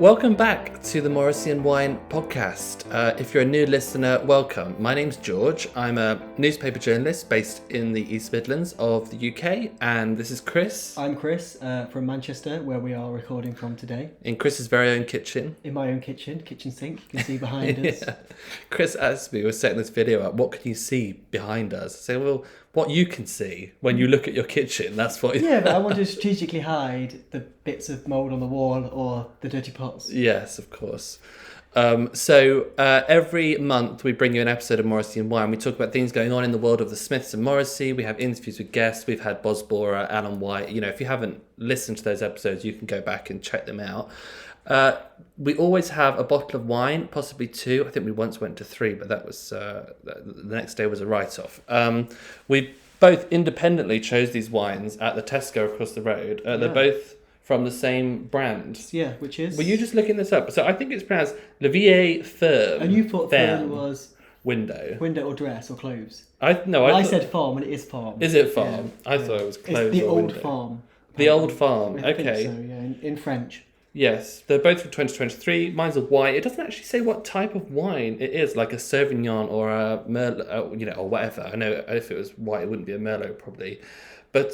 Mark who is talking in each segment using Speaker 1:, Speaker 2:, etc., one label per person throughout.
Speaker 1: Welcome back to the Morrissey and Wine podcast. If you're a new listener, welcome. My name's George. I'm a newspaper journalist based in the East Midlands of the UK, and this is Chris.
Speaker 2: I'm Chris from Manchester, where we are recording from today.
Speaker 1: In Chris's very own kitchen.
Speaker 2: In my own kitchen sink, you can see behind us.
Speaker 1: Yeah. Chris asked me, we're setting this video up, what can you see behind us? I say, well, what you can see when you look at your kitchen, that's what...
Speaker 2: Yeah, but I want to strategically hide the bits of mould on the wall or the dirty pots.
Speaker 1: Yes, of course. So every month we bring you an episode of Morrissey and Wine. We talk about things going on in the world of the Smiths and Morrissey. We have interviews with guests. We've had Boz Borer, Alan White. You know, if you haven't listened to those episodes, you can go back and check them out. We always have a bottle of wine, possibly two. I think we once went to three, but that was the next day was a write-off. We both independently chose these wines at the Tesco across the road. They're both from the same brand.
Speaker 2: Yeah, which is...
Speaker 1: Were you just looking this up? So I think it's pronounced Le Vieille Ferme.
Speaker 2: And you thought Ferme was...
Speaker 1: Window
Speaker 2: or dress or clothes.
Speaker 1: I
Speaker 2: said farm, and it is farm.
Speaker 1: Is it farm? Yeah, I thought it was clothes.
Speaker 2: It's the
Speaker 1: or
Speaker 2: old
Speaker 1: window.
Speaker 2: farm.
Speaker 1: The old farm,
Speaker 2: I
Speaker 1: okay.
Speaker 2: think so, yeah, in French.
Speaker 1: Yes, they're both from 2023. Mine's a white. It doesn't actually say what type of wine it is, like a Sauvignon or a Merlot, or whatever. I know if it was white, it wouldn't be a Merlot probably. But,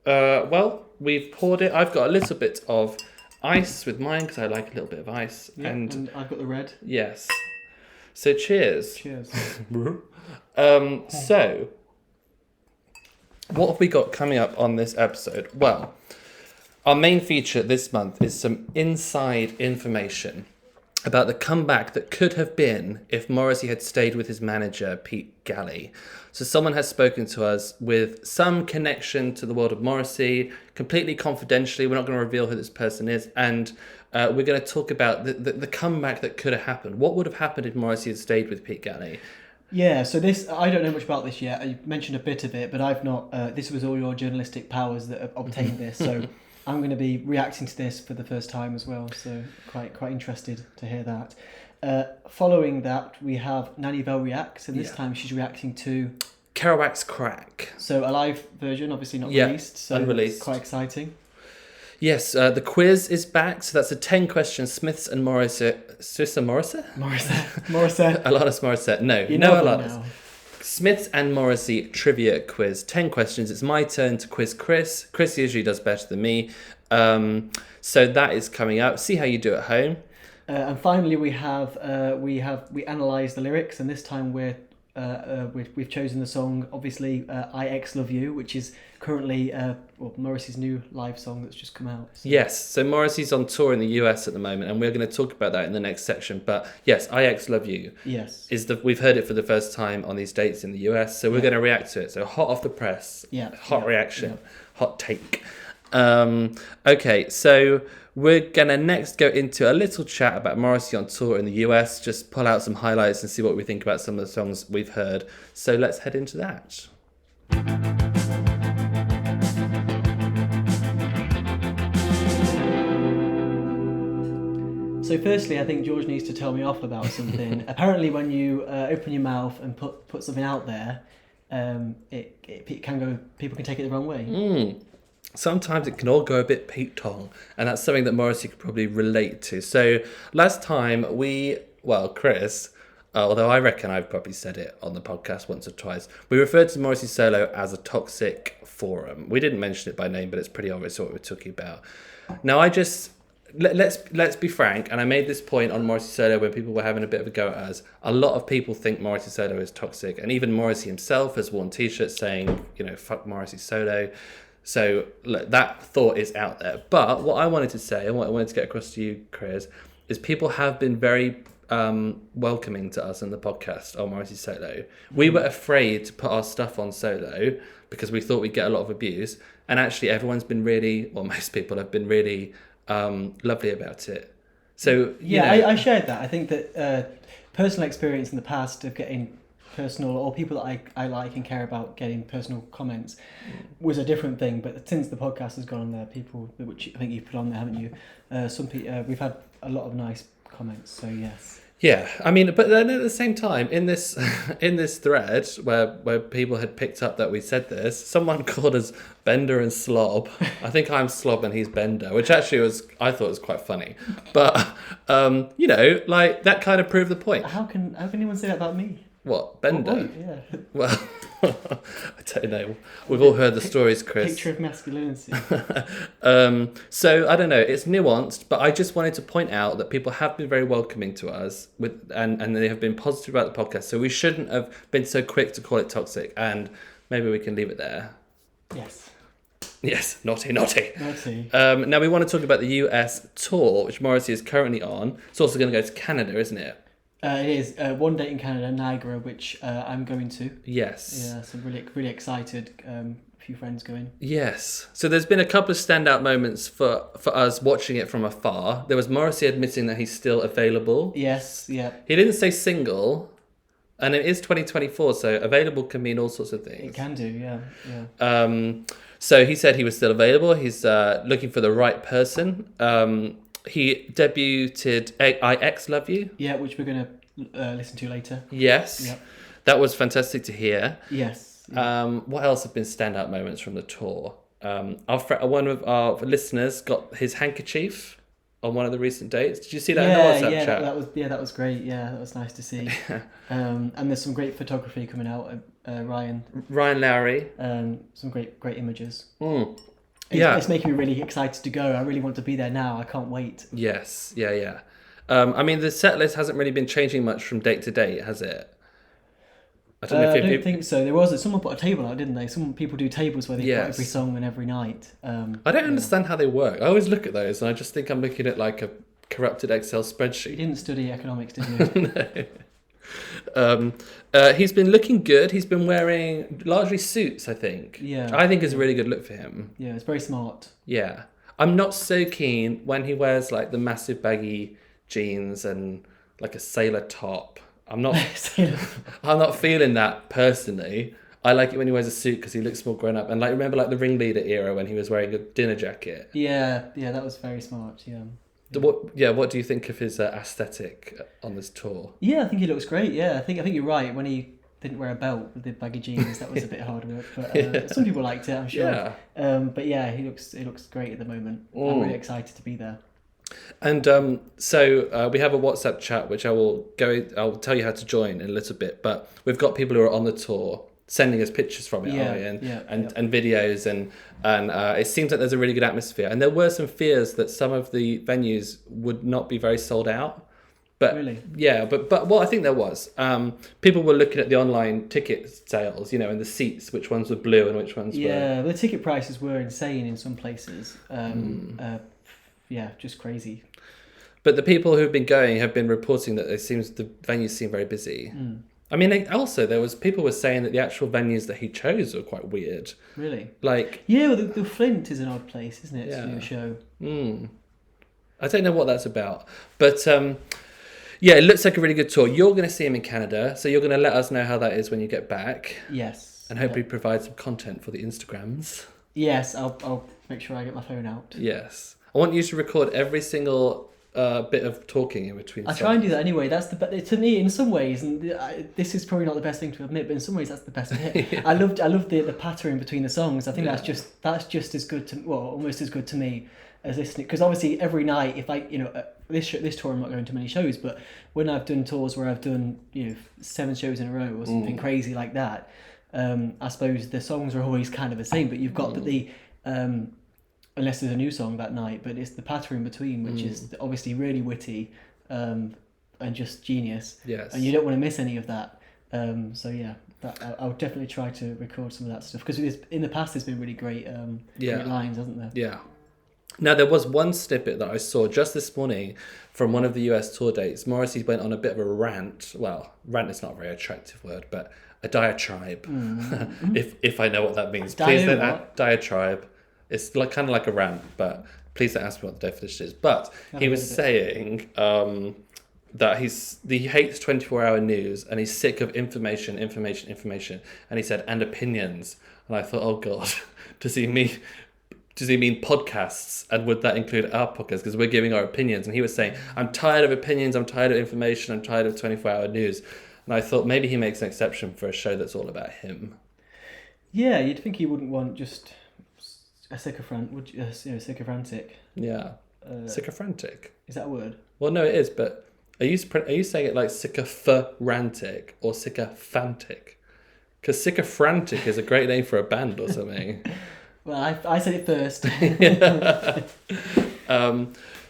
Speaker 1: well, we've poured it. I've got a little bit of ice with mine because I like a little bit of ice.
Speaker 2: Yeah, and I've got the red.
Speaker 1: Yes. So cheers.
Speaker 2: Cheers.
Speaker 1: So, what have we got coming up on this episode? Well, our main feature this month is some inside information about the comeback that could have been if Morrissey had stayed with his manager, Pete Galley. So someone has spoken to us with some connection to the world of Morrissey, completely confidentially. We're not going to reveal who this person is. And we're going to talk about the comeback that could have happened. What would have happened if Morrissey had stayed with Pete Galley?
Speaker 2: Yeah, so this, I don't know much about this yet. You mentioned a bit of it, but I've not, this was all your journalistic powers that have obtained this. So I'm going to be reacting to this for the first time as well. So quite interested to hear that. Following that, we have Nanny Val reacts, and this time she's reacting to
Speaker 1: Kerouac's Crack.
Speaker 2: So a live version, obviously not released, so
Speaker 1: unreleased.
Speaker 2: Quite exciting.
Speaker 1: Yes, the quiz is back. So that's a 10-question Smiths and Morrissey.
Speaker 2: Morrissey.
Speaker 1: Alanis Morissette. No,
Speaker 2: you
Speaker 1: no
Speaker 2: know
Speaker 1: Alanis.
Speaker 2: now.
Speaker 1: Smiths and Morrissey trivia quiz. 10 questions. It's my turn to quiz Chris. Chris usually does better than me. So that is coming up. See how you do at home.
Speaker 2: And finally, we analyse the lyrics, and this time we've chosen the song, obviously, I X Love You, which is currently Morrissey's new live song that's just come out. So.
Speaker 1: Yes, so Morrissey's on tour in the US at the moment, and we're going to talk about that in the next section. But yes, I X Love You.
Speaker 2: Yes,
Speaker 1: we've heard it for the first time on these dates in the US, so we're going to react to it. So hot off the press, hot reaction, hot take. Okay, so we're going to next go into a little chat about Morrissey on tour in the US, just pull out some highlights and see what we think about some of the songs we've heard. So let's head into that.
Speaker 2: So firstly, I think George needs to tell me off about something. Apparently, when you open your mouth and put something out there, people can take it the wrong way.
Speaker 1: Sometimes it can all go a bit Pete-tong, and that's something that Morrissey could probably relate to. So last time Chris, although I reckon I've probably said it on the podcast once or twice, we referred to Morrissey solo as a toxic forum. We didn't mention it by name, but it's pretty obvious what we're talking about. Now let's be frank, and I made this point on Morrissey solo when people were having a bit of a go at us. A lot of people think Morrissey solo is toxic, and even Morrissey himself has worn t-shirts saying, fuck Morrissey solo. So look, that thought is out there. But what I wanted to say, and what I wanted to get across to you, Chris, is people have been very welcoming to us in the podcast on Morrissey solo. We were afraid to put our stuff on solo because we thought we'd get a lot of abuse. And actually everyone's been most people have been really lovely about it. So,
Speaker 2: I shared that. I think that personal experience in the past of getting personal, or people that I like and care about getting personal comments was a different thing. But since the podcast has gone on there, people, which I think you've put on there, haven't you? Some people, we've had a lot of nice comments. So yes.
Speaker 1: Yeah, I mean, but then at the same time, in this in this thread where people had picked up that we said this, someone called us Bender and Slob. I think I'm Slob and he's Bender, which actually I thought was quite funny. But you know, like that kind of proved the point.
Speaker 2: How can anyone say that about me?
Speaker 1: What, Bender?
Speaker 2: Oh, yeah.
Speaker 1: Well, I don't know. We've all heard the stories, Chris.
Speaker 2: Picture of masculinity.
Speaker 1: So I don't know. It's nuanced, but I just wanted to point out that people have been very welcoming to us and they have been positive about the podcast. So we shouldn't have been so quick to call it toxic, and maybe we can leave it there.
Speaker 2: Yes.
Speaker 1: Yes, naughty.
Speaker 2: Naughty.
Speaker 1: Now we want to talk about the US tour, which Morrissey is currently on. It's also going to go to Canada, isn't it?
Speaker 2: It is one date in Canada, Niagara, which I'm going to.
Speaker 1: Yes.
Speaker 2: Yeah, so really excited. A few friends going.
Speaker 1: Yes. So there's been a couple of standout moments for us watching it from afar. There was Morrissey admitting that he's still available.
Speaker 2: Yes. Yeah.
Speaker 1: He didn't say single, and it is 2024, so available can mean all sorts of things.
Speaker 2: It can do. Yeah.
Speaker 1: So he said he was still available. He's looking for the right person. He debuted I X Love You.
Speaker 2: Yeah, which we're going to listen to later.
Speaker 1: Yes.
Speaker 2: Yep.
Speaker 1: That was fantastic to hear.
Speaker 2: Yes. Yeah.
Speaker 1: What else have been standout moments from the tour? One of our listeners got his handkerchief on one of the recent dates. Did you see that in the WhatsApp chat?
Speaker 2: That was great. Yeah, that was nice to see. And there's some great photography coming out. Ryan
Speaker 1: Lowry.
Speaker 2: Some great images.
Speaker 1: It's
Speaker 2: making me really excited to go. I really want to be there now. I can't wait.
Speaker 1: Yes, yeah. I mean, the set list hasn't really been changing much from date to date, has it? I
Speaker 2: don't think so. Someone put a table out, didn't they? Some people do tables where they put every song and every night.
Speaker 1: I don't understand how they work. I always look at those and I just think I'm looking at like a corrupted Excel spreadsheet.
Speaker 2: You didn't study economics, did you?
Speaker 1: No. He's been looking good. He's been wearing largely suits, I think.
Speaker 2: Yeah.
Speaker 1: I think it's a really good look for him.
Speaker 2: Yeah, it's very smart.
Speaker 1: Yeah. I'm not so keen when he wears like the massive baggy jeans and like a sailor top. I'm not feeling that personally. I like it when he wears a suit because he looks more grown up. And like remember like the ringleader era when he was wearing a dinner jacket.
Speaker 2: Yeah, that was very smart. Yeah.
Speaker 1: What do you think of his aesthetic on this tour?
Speaker 2: Yeah, I think he looks great. Yeah, I think you're right. When he didn't wear a belt with the baggy jeans, that was a bit hard work. But some people liked it, I'm sure.
Speaker 1: Yeah.
Speaker 2: But yeah, he looks great at the moment. I'm really excited to be there.
Speaker 1: And so we have a WhatsApp chat which I'll tell you how to join in a little bit. But we've got people who are on the tour sending us pictures from it, and videos, and it seems like there's a really good atmosphere. And there were some fears that some of the venues would not be very sold out. But
Speaker 2: really?
Speaker 1: Yeah, but well, I think there was. People were looking at the online ticket sales, and the seats, which ones were blue and which ones were.
Speaker 2: Yeah, the ticket prices were insane in some places. Just crazy.
Speaker 1: But the people who've been going have been reporting that the venues seem very busy. I mean, people were saying that the actual venues that he chose were quite weird.
Speaker 2: Really?
Speaker 1: Like...
Speaker 2: Yeah, well, the Flint is an odd place, isn't it, to do a show?
Speaker 1: I don't know what that's about. But, it looks like a really good tour. You're going to see him in Canada, so you're going to let us know how that is when you get back.
Speaker 2: Yes.
Speaker 1: And hopefully provide some content for the Instagrams.
Speaker 2: Yes, I'll make sure I get my phone out.
Speaker 1: Yes. I want you to record every single... bit of talking in between.
Speaker 2: I try and do that anyway. That's to me in some ways, and this is probably not the best thing to admit, but in some ways that's the best bit. Yeah. I loved the pattern between the songs. I think that's just as good almost as good to me as listening, because obviously every night if I this tour I'm not going to many shows, but when I've done tours where I've done 7 shows in a row or something crazy like that, I suppose the songs are always kind of the same, but you've got the unless there's a new song that night, but it's the patter in between, which is obviously really witty and just genius.
Speaker 1: Yes.
Speaker 2: And you don't want to miss any of that. I'll definitely try to record some of that stuff, because in the past there's been really great lines, hasn't there?
Speaker 1: Yeah. Now, there was one snippet that I saw just this morning from one of the US tour dates. Morrissey went on a bit of a rant. Well, rant is not a very attractive word, but a diatribe, if I know what that means. Diatribe. It's kind of like a rant, but please don't ask me what the definition is. But he was saying that he hates 24-hour news and he's sick of information. And he said, and opinions. And I thought, oh God, does he mean does he mean podcasts? And would that include our podcast? Because we're giving our opinions. And he was saying, I'm tired of opinions, I'm tired of information, I'm tired of 24-hour news. And I thought maybe he makes an exception for a show that's all about him.
Speaker 2: Yeah, you'd think he wouldn't want just a sycophantic.
Speaker 1: Yeah. Sycophantic.
Speaker 2: Is that a word?
Speaker 1: Well, no, it is, but are you saying it like sycophantic or sycophantic? Because sycophantic is a great name for a band or something.
Speaker 2: Well, I said it first.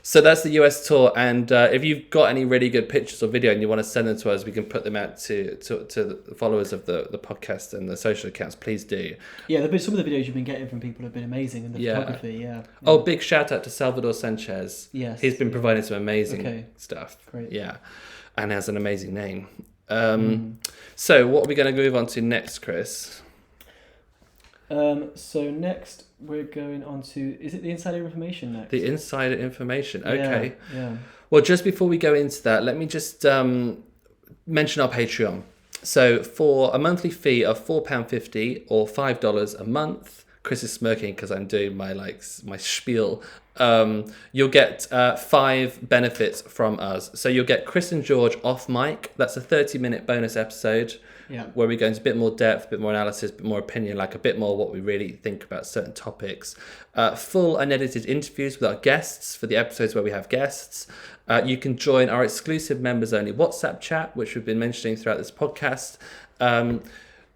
Speaker 1: So that's the US tour, and if you've got any really good pictures or video and you want to send them to us, we can put them out to the followers of the podcast and the social accounts. Please do.
Speaker 2: Yeah, some of the videos you've been getting from people have been amazing, and the photography, yeah.
Speaker 1: Oh, big shout out to Salvador Sanchez.
Speaker 2: Yes.
Speaker 1: He's been providing some amazing stuff.
Speaker 2: Great.
Speaker 1: Yeah, and has an amazing name. So what are we going to move on to next, Chris?
Speaker 2: So next we're going on to, is it the insider information next?
Speaker 1: The insider information. Okay.
Speaker 2: Yeah.
Speaker 1: Well, just before we go into that, let me just mention our Patreon. So for a monthly fee of £4.50 or $5 a month, Chris is smirking because I'm doing my spiel. You'll get 5 benefits from us. So you'll get Chris and George off mic. That's a 30-minute bonus episode.
Speaker 2: Yeah.
Speaker 1: Where we go into a bit more depth, a bit more analysis, a bit more opinion, like a bit more what we really think about certain topics. Full unedited interviews with our guests for the episodes where we have guests. You can join our exclusive members only WhatsApp chat, which we've been mentioning throughout this podcast.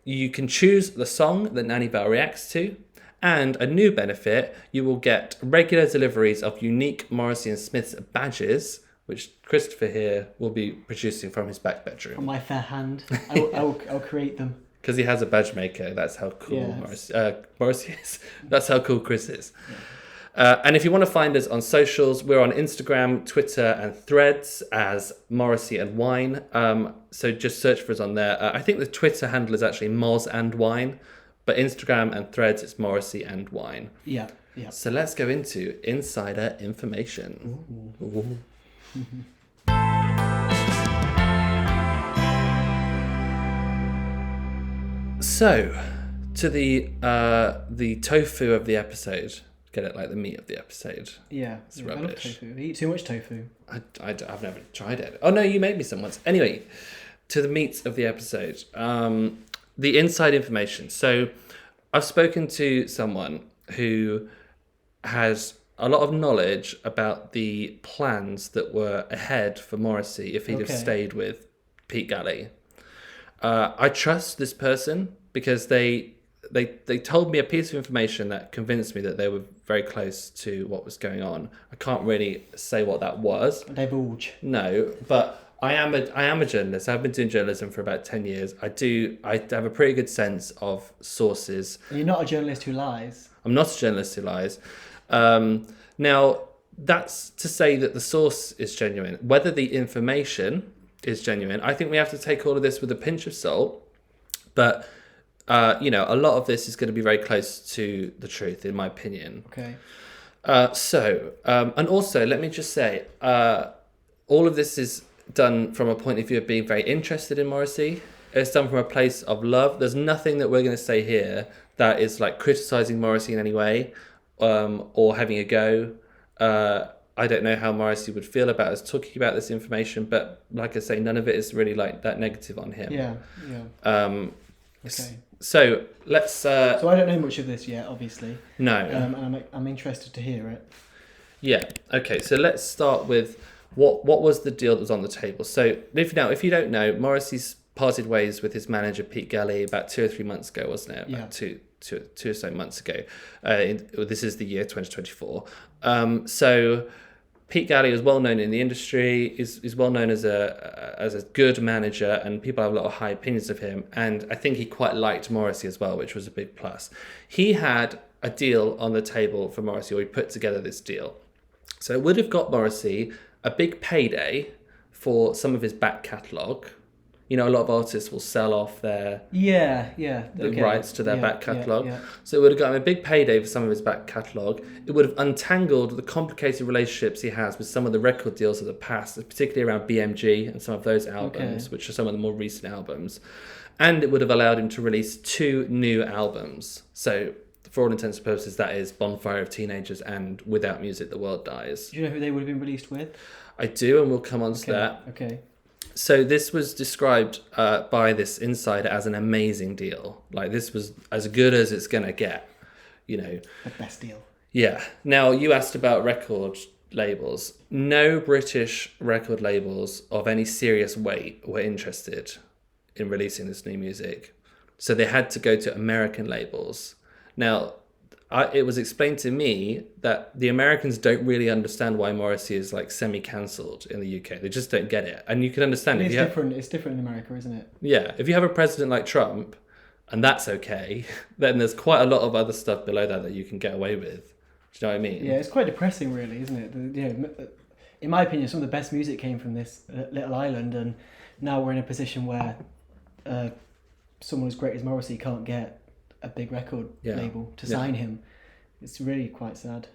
Speaker 1: You can choose the song that Nanny Val reacts to. And a new benefit, you will get regular deliveries of unique Morrissey and Smith's badges, which Christopher here will be producing from his back bedroom.
Speaker 2: From my fair hand. I'll create them.
Speaker 1: Because he has a badge maker. That's how cool Morrissey is. That's how cool Chris is. Yeah. And if you want to find us on socials, we're on Instagram, Twitter, and Threads as Morrissey and Wine. So just search for us on there. I think the Twitter handle is actually Moz and Wine, but Instagram and Threads, it's Morrissey and Wine.
Speaker 2: Yeah.
Speaker 1: So let's go into insider information. Ooh. So, to the tofu of the episode. Get it, like the meat of the episode.
Speaker 2: Yeah,
Speaker 1: it's rubbish.
Speaker 2: I love tofu. I eat too much tofu.
Speaker 1: I've never tried it. Oh no, you made me some once. Anyway, to the meat of the episode. The inside information. So, I've spoken to someone who has a lot of knowledge about the plans that were ahead for Morrissey if he'd have stayed with Pete Galley. I trust this person because they told me a piece of information that convinced me that they were very close to what was going on. I can't really say what that was.
Speaker 2: Divulge.
Speaker 1: No, but I am a journalist. I've been doing journalism for about 10 years. I have a pretty good sense of sources.
Speaker 2: And you're not a journalist who lies.
Speaker 1: I'm not a journalist who lies. Now, that's to say that the source is genuine. Whether the information is genuine, I think we have to take all of this with a pinch of salt. But, a lot of this is going to be very close to the truth, in my opinion.
Speaker 2: Okay.
Speaker 1: And also, let me just say, all of this is done from a point of view of being very interested in Morrissey. It's done from a place of love. There's nothing that we're going to say here that is like criticizing Morrissey in any way. Or having a go. I don't know how Morrissey would feel about us talking about this information, but like I say, none of it is really like that negative on him.
Speaker 2: Yeah.
Speaker 1: Okay. So let's.
Speaker 2: So I don't know much of this yet, obviously.
Speaker 1: No.
Speaker 2: And I'm interested to hear it.
Speaker 1: Yeah. Okay. So let's start with what was the deal that was on the table. So if you don't know, Morrissey's parted ways with his manager Pete Galley about 2 or 3 months ago, wasn't it? About two or so months ago. This is the year 2024. So Pete Galley is well known in the industry. Is well known as a good manager, and people have a lot of high opinions of him. And I think he quite liked Morrissey as well, which was a big plus. He had a deal on the table for Morrissey, or he put together this deal. So it would have got Morrissey a big payday for some of his back catalogue. A lot of artists will sell off their rights to their back catalogue. Yeah. So it would have got him a big payday for some of his back catalogue. It would have untangled the complicated relationships he has with some of the record deals of the past, particularly around BMG and some of those albums, which are some of the more recent albums. And it would have allowed him to release 2 new albums. So for all intents and purposes, that is Bonfire of Teenagers and Without Music, the World Dies.
Speaker 2: Do you know who they would have been released with?
Speaker 1: I do, and we'll come on to that.
Speaker 2: Okay.
Speaker 1: So this was described by this insider as an amazing deal. Like, this was as good as it's going to get, you know.
Speaker 2: The best deal.
Speaker 1: Yeah. Now, you asked about record labels. No British record labels of any serious weight were interested in releasing this new music. So they had to go to American labels. Now, it was explained to me that the Americans don't really understand why Morrissey is like semi-cancelled in the UK. They just don't get it. And you can understand
Speaker 2: It's different. It's different in America, isn't it?
Speaker 1: Yeah. If you have a president like Trump, and that's okay, then there's quite a lot of other stuff below that you can get away with. Do you know what I mean?
Speaker 2: Yeah, it's quite depressing, really, isn't it? In my opinion, some of the best music came from this little island, and now we're in a position where someone as great as Morrissey can't get a big record label to sign him. It's really quite sad.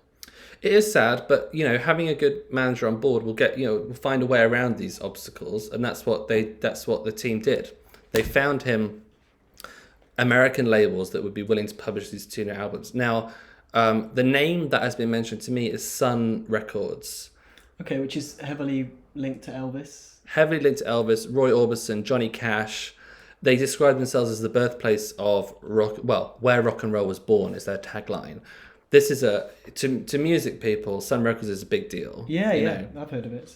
Speaker 1: It is sad, but you know, having a good manager on board will get, you know, will find a way around these obstacles, and that's what the team did. They found him American labels that would be willing to publish these two new albums. Now, the name that has been mentioned to me is Sun Records.
Speaker 2: Okay, which is heavily linked to Elvis.
Speaker 1: Heavily linked to Elvis, Roy Orbison, Johnny Cash. They describe themselves as the birthplace of rock. Well, where rock and roll was born is their tagline. This is to music people, Sun Records is a big deal.
Speaker 2: Yeah, I've heard of it.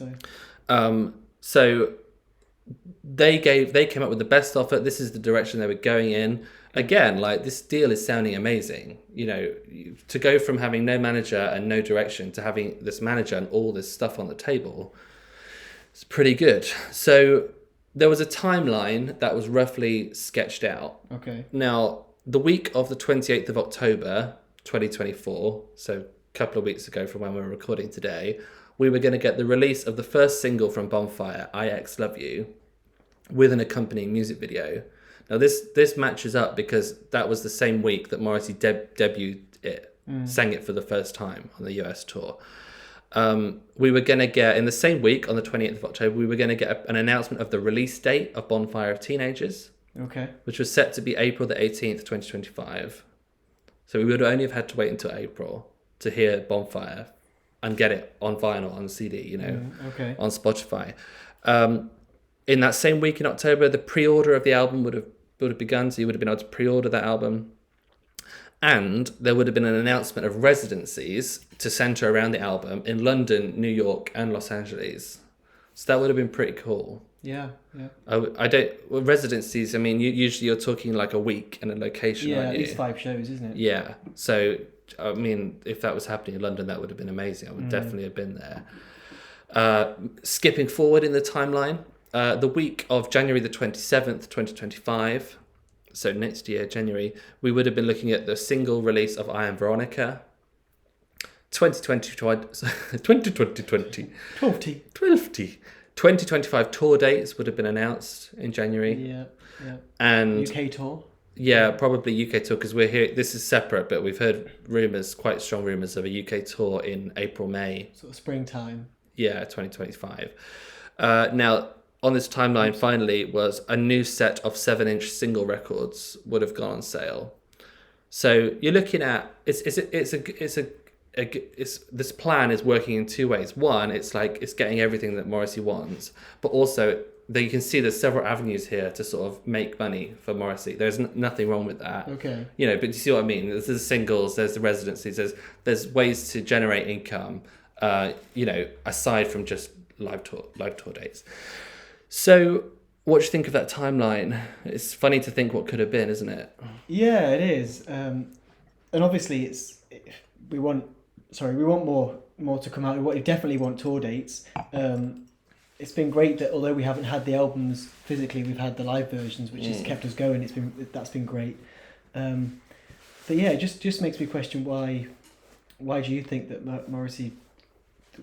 Speaker 1: So they came up with the best offer. This is the direction they were going in. Again, like, this deal is sounding amazing. You know, to go from having no manager and no direction to having this manager and all this stuff on the table, it's pretty good. So there was a timeline that was roughly sketched out.
Speaker 2: Okay.
Speaker 1: Now, the week of the 28th of October, 2024, so a couple of weeks ago from when we're recording today, we were going to get the release of the first single from Bonfire, IX Love You, with an accompanying music video. Now, this matches up because that was the same week that Morrissey debuted it, sang it for the first time on the US tour. We were going to get, in the same week, on the 28th of October, we were going to get an announcement of the release date of Bonfire of Teenagers.
Speaker 2: Okay.
Speaker 1: Which was set to be April the 18th, 2025. So we would only have had to wait until April to hear Bonfire and get it on vinyl, on CD, you know, on Spotify. In that same week in October, the pre-order of the album would have begun, so you would have been able to pre-order that album. And there would have been an announcement of residencies to centre around the album in London, New York, and Los Angeles. So that would have been pretty cool.
Speaker 2: Yeah.
Speaker 1: Residencies, I mean, usually you're talking like a week and a location, aren't you?
Speaker 2: At least 5 shows, isn't it?
Speaker 1: Yeah. So, I mean, if that was happening in London, that would have been amazing. I would definitely have been there. Skipping forward in the timeline, the week of January the 27th, 2025, so next year, January, we would have been looking at the single release of I Am Veronica. 2025 tour dates would have been announced in January.
Speaker 2: Yeah.
Speaker 1: And
Speaker 2: UK tour.
Speaker 1: Yeah, probably UK tour, because we're here. This is separate, but we've heard rumours, quite strong rumours, of a UK tour in April, May.
Speaker 2: Sort of springtime.
Speaker 1: Yeah, 2025. Now, on this timeline, finally, was a new set of 7-inch single records would have gone on sale. So you're looking at this plan is working in two ways. One, it's getting everything that Morrissey wants, but also you can see there's several avenues here to sort of make money for Morrissey. There's nothing wrong with that.
Speaker 2: Okay.
Speaker 1: You know, but you see what I mean? There's the singles, there's the residencies, there's ways to generate income, you know, aside from just live tour dates. So what do you think of that timeline? It's funny to think what could have been, isn't it?
Speaker 2: Yeah, it is. And obviously we want more to come out. We definitely want tour dates. It's been great that although we haven't had the albums physically, we've had the live versions, which has kept us going. That's been great. But yeah, it just makes me question why do you think that Morrissey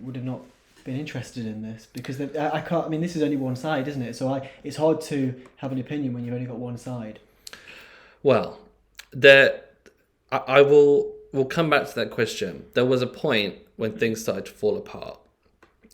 Speaker 2: would have not been interested in this? Because I can't. I mean, this is only one side, isn't it? So it's hard to have an opinion when you've only got one side. Well,
Speaker 1: we'll come back to that question. There was a point when things started to fall apart,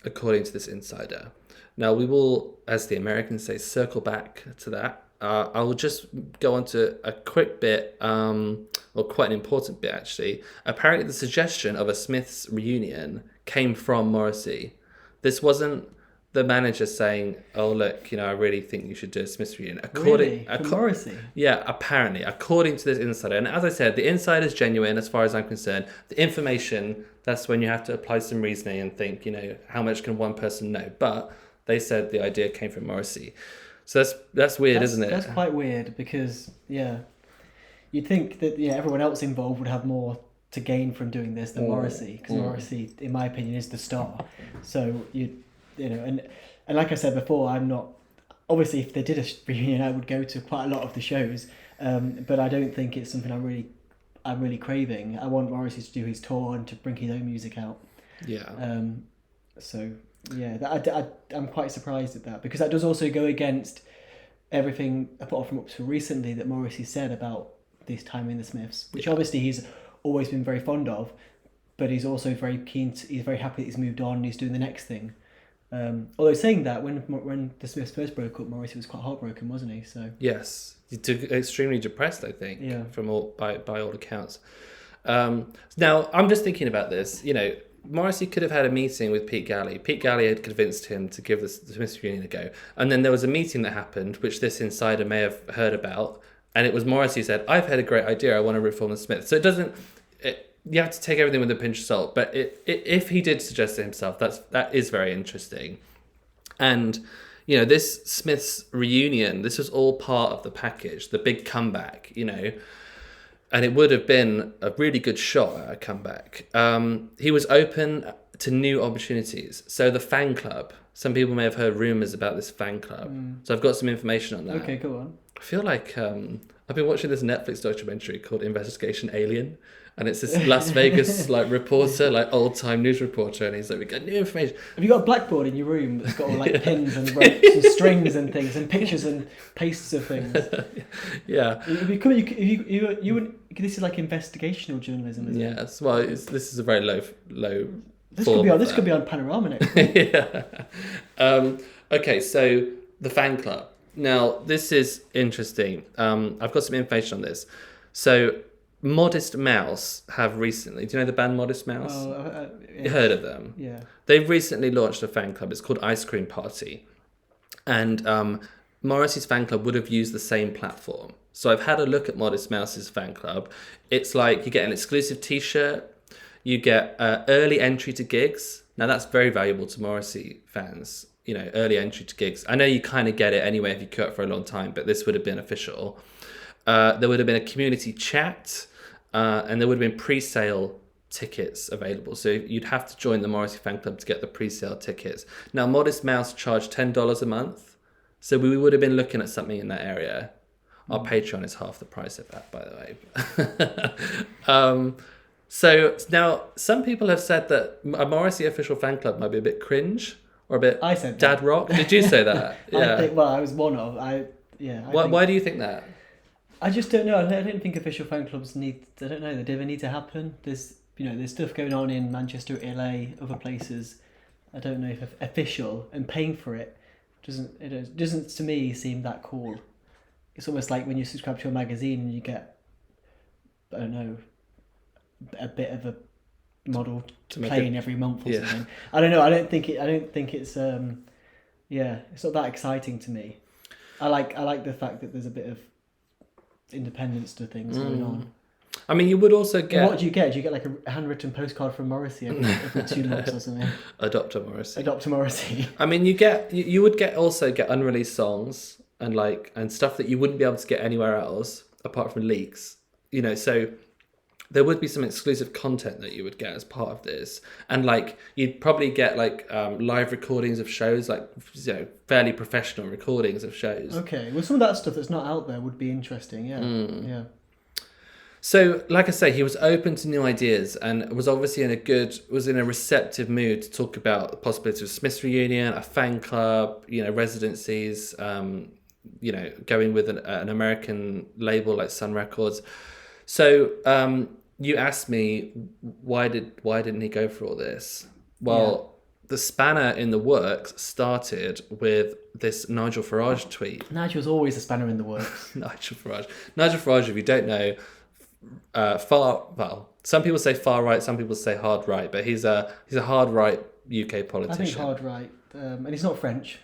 Speaker 1: according to this insider. Now, we will, as the Americans say, circle back to that I'll just go on to a quick bit, or quite an important bit actually. Apparently, the suggestion of a Smiths reunion came from Morrissey. This wasn't the manager saying, "Oh, look, I really think you should do a Smiths reunion."
Speaker 2: Really? From Morrissey?
Speaker 1: Yeah, apparently, according to this insider. And as I said, the insider is genuine as far as I'm concerned. The information, that's when you have to apply some reasoning and think, how much can one person know? But they said the idea came from Morrissey. So that's weird, isn't it?
Speaker 2: That's quite weird because, you'd think that everyone else involved would have more to gain from doing this than Morrissey, because Morrissey, in my opinion, is the star. So and like I said before, I'm not, obviously if they did a reunion, I would go to quite a lot of the shows, but I don't think it's something I'm really craving. I want Morrissey to do his tour and to bring his own music out.
Speaker 1: Yeah.
Speaker 2: So yeah, I'm quite surprised at that, because that does also go against everything apart from up to recently that Morrissey said about this time in the Smiths, which obviously he's always been very fond of, but he's also very keen he's very happy that he's moved on and he's doing the next thing. Although saying that, when the Smiths first broke up, Morrissey was quite heartbroken, wasn't he? So
Speaker 1: yes, extremely depressed, I think.
Speaker 2: Yeah.
Speaker 1: By all accounts. Now I'm just thinking about this. Morrissey could have had a meeting with Pete Galley. Pete Galley had convinced him to give the Smiths reunion a go, and then there was a meeting that happened, which this insider may have heard about, and it was Morrissey said, "I've had a great idea. I want to reform the Smiths." So it doesn't. You have to take everything with a pinch of salt. But if he did suggest it himself, that is very interesting. And this Smiths reunion, this was all part of the package, the big comeback. And it would have been a really good shot at a comeback. He was open to new opportunities. So the fan club. Some people may have heard rumours about this fan club. So I've got some information on that.
Speaker 2: Okay, go on.
Speaker 1: I feel like I've been watching this Netflix documentary called Investigation Alien. And it's this Las Vegas reporter, old time news reporter, and he's like, "We got new information."
Speaker 2: Have you got a blackboard in your room that's got all pins and ropes and strings and things and pictures and pastes of things?
Speaker 1: Yeah.
Speaker 2: You would. This is like investigational journalism, isn't it?
Speaker 1: Yes. Well, this is a very low.
Speaker 2: This could be on Panorama next week.
Speaker 1: Yeah. Okay, so the fan club. Now this is interesting. I've got some information on this. So Modest Mouse have recently. Do you know the band Modest Mouse?
Speaker 2: Oh,
Speaker 1: You heard of them?
Speaker 2: Yeah.
Speaker 1: They've recently launched a fan club. It's called Ice Cream Party, and Morrissey's fan club would have used the same platform. So I've had a look at Modest Mouse's fan club. It's like you get an exclusive T-shirt, you get early entry to gigs. Now that's very valuable to Morrissey fans. Early entry to gigs. I know you kind of get it anyway if you queue up for a long time, but this would have been official. There would have been a community chat. And there would have been pre-sale tickets available. So you'd have to join the Morrissey fan club to get the pre-sale tickets. Now, Modest Mouse charged $10 a month. So we would have been looking at something in that area. Our Patreon is half the price of that, by the way. So now some people have said that a Morrissey official fan club might be a bit cringe or a bit
Speaker 2: I said
Speaker 1: dad
Speaker 2: that.
Speaker 1: rock. Did you say that? Yeah.
Speaker 2: I was one of.
Speaker 1: Why do you think that?
Speaker 2: I just don't know. I don't think official fan clubs need. I don't know. They ever need to happen. There's stuff going on in Manchester, LA, other places. I don't know if official and paying for it doesn't to me seem that cool. It's almost like when you subscribe to a magazine and you get, I don't know, a bit of a model playing every month or something. I don't know. I don't think it's it's not that exciting to me. I like the fact that there's a bit of independence to things going on.
Speaker 1: I mean, you would also get...
Speaker 2: And what do you get? Do you get like a handwritten postcard from Morrissey every 2 months or something?
Speaker 1: Adopt a Morrissey.
Speaker 2: Adopt a Morrissey.
Speaker 1: I mean, you would also get unreleased songs and stuff that you wouldn't be able to get anywhere else apart from leaks. So there would be some exclusive content that you would get as part of this, and you'd probably get live recordings of shows, fairly professional recordings of shows. Okay,
Speaker 2: well, some of that stuff that's not out there would be interesting. Yeah.
Speaker 1: So, like I say, he was open to new ideas and was obviously in a receptive mood to talk about the possibility of a Smiths reunion, a fan club, residencies, going with an American label like Sun Records. So, you asked me why didn't he go for all this? Well, the spanner in the works started with this Nigel Farage tweet.
Speaker 2: Nigel's always a spanner in the works.
Speaker 1: Nigel Farage, if you don't know, some people say far right, some people say hard right, but he's a hard right UK politician.
Speaker 2: I think hard right, and he's not French,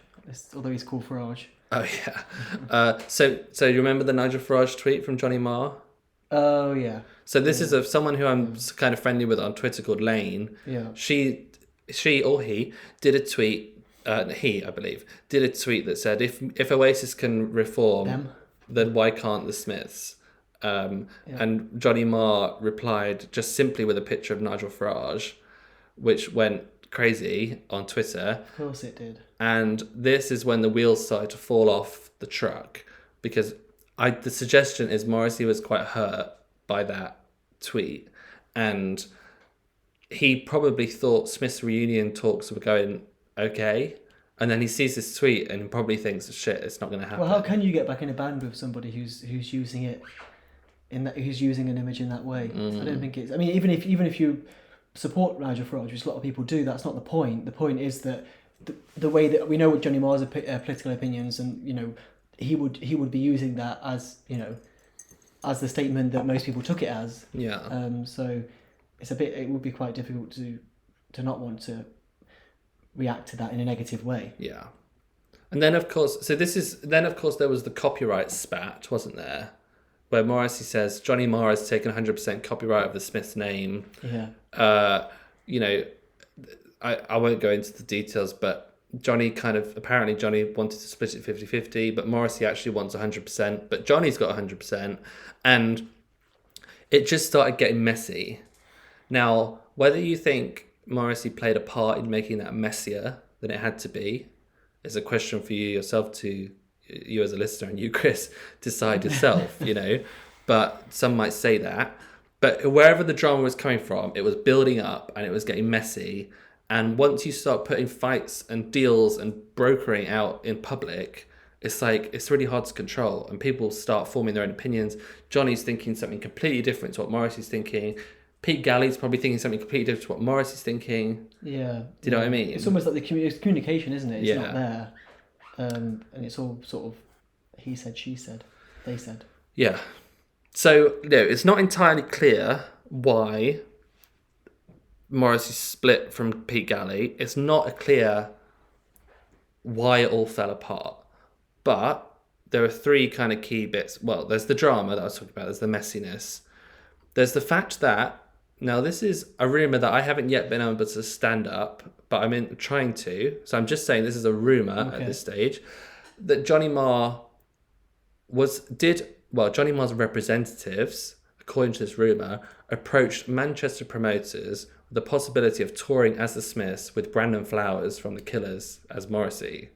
Speaker 2: although he's called Farage.
Speaker 1: Oh yeah. So you remember the Nigel Farage tweet from Johnny Marr?
Speaker 2: Oh yeah.
Speaker 1: So this is of someone who I'm kind of friendly with on Twitter called Lane.
Speaker 2: Yeah.
Speaker 1: She or he did a tweet. He, I believe, did a tweet that said, "If Oasis can reform, then why can't the Smiths?" And Johnny Marr replied just simply with a picture of Nigel Farage, which went crazy on Twitter.
Speaker 2: Of course it did.
Speaker 1: And this is when the wheels started to fall off the truck, because the suggestion is Morrissey was quite hurt by that tweet, and he probably thought Smith's reunion talks were going okay, and then he sees this tweet and probably thinks, shit, it's not going to happen.
Speaker 2: Well, how can you get back in a band with somebody who's using it who's using an image in that way? I don't think it's. I mean, even if you support Nigel Farage, which a lot of people do, that's not the point. The point is that the way that we know what Johnny Marr's political opinions, and he would be using that as as the statement that most people took it as.
Speaker 1: Yeah.
Speaker 2: So it would be quite difficult to not want to react to that in a negative way.
Speaker 1: Yeah. And then of course there was the copyright spat, wasn't there? Where Morrissey says Johnny Marr has taken 100% copyright of the Smiths name.
Speaker 2: Yeah.
Speaker 1: I won't go into the details, but Johnny wanted to split it 50-50, but Morrissey actually wants 100%, but Johnny's got 100%, and it just started getting messy. Now, whether you think Morrissey played a part in making that messier than it had to be is a question for you yourself you as a listener, and you, Chris, decide yourself, but some might say that. But wherever the drama was coming from, it was building up and it was getting messy. And once you start putting fights and deals and brokering out in public, it's really hard to control, and people start forming their own opinions. Johnny's thinking something completely different to what Morrissey's thinking. Pete Galley's probably thinking something completely different to what Morrissey's thinking.
Speaker 2: Yeah.
Speaker 1: Do you know what I mean?
Speaker 2: It's almost like it's communication, isn't it? It's not there. And it's all sort of he said, she said, they said.
Speaker 1: Yeah. So, it's not entirely clear why Morrissey split from Pete Galley. It's not clear why it all fell apart. But there are three kind of key bits. Well, there's the drama that I was talking about. There's the messiness. There's the fact that, now this is a rumour that I haven't yet been able to stand up, but I'm trying to. So I'm just saying this is a rumour at this stage, that Johnny Marr's representatives, according to this rumour, approached Manchester promoters with the possibility of touring as the Smiths with Brandon Flowers from The Killers as Morrissey.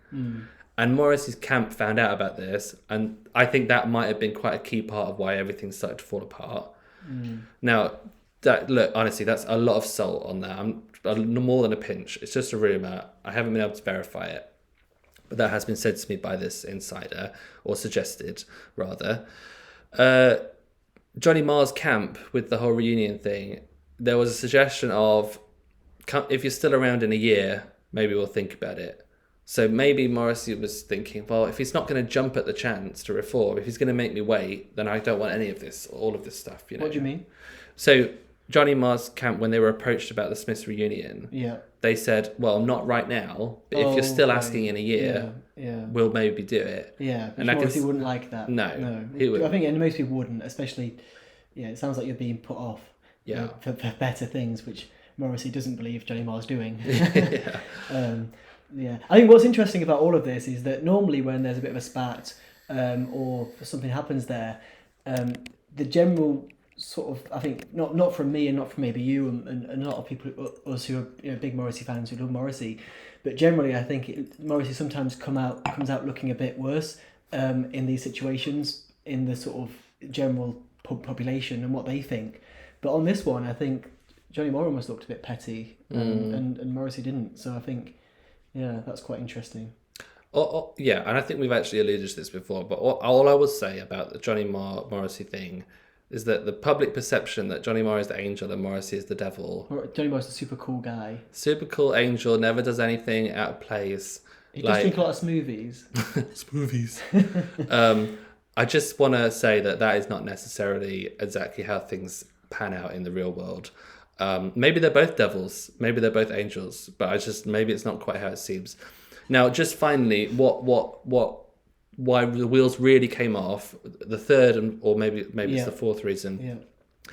Speaker 1: And Morrissey's camp found out about this, and I think that might have been quite a key part of why everything started to fall apart. Now, honestly, that's a lot of salt on that. I'm more than a pinch. It's just a rumour. I haven't been able to verify it. But that has been said to me by this insider, or suggested, rather. Johnny Marr's camp with the whole reunion thing, there was a suggestion of, if you're still around in a year, maybe we'll think about it. So maybe Morrissey was thinking, well, if he's not going to jump at the chance to reform, if he's going to make me wait, then I don't want any of this, all of this stuff.
Speaker 2: What do you mean?
Speaker 1: So Johnny Marr's camp, when they were approached about the Smiths reunion, they said, well, not right now, but if you're still asking in a year, we'll maybe do it.
Speaker 2: Yeah, but Morrissey wouldn't like that.
Speaker 1: No.
Speaker 2: I think and most people wouldn't, especially, it sounds like you're being put off for better things, which Morrissey doesn't believe Johnny Marr's doing. I think what's interesting about all of this is that normally when there's a bit of a spat or something happens there, the general sort of, I think, not from me and not from maybe you and a lot of people, us who are big Morrissey fans who love Morrissey, but generally I think Morrissey sometimes comes out looking a bit worse in these situations, in the sort of general population and what they think. But on this one, I think Johnny Marr almost looked a bit petty and Morrissey didn't. So I think, that's quite interesting.
Speaker 1: And I think we've actually alluded to this before, but all I will say about the Johnny Marr Morrissey thing, is that the public perception that Johnny Marr is the angel and Morrissey is the devil.
Speaker 2: Or Johnny Marr's a super cool guy.
Speaker 1: Super cool angel, never does anything out of place.
Speaker 2: He does drink a lot of smoothies.
Speaker 1: Smoothies. I just want to say that is not necessarily exactly how things pan out in the real world. Maybe they're both devils, maybe they're both angels, but maybe it's not quite how it seems. Now, just finally, why the wheels really came off, the third or maybe it's the fourth reason.
Speaker 2: Yeah.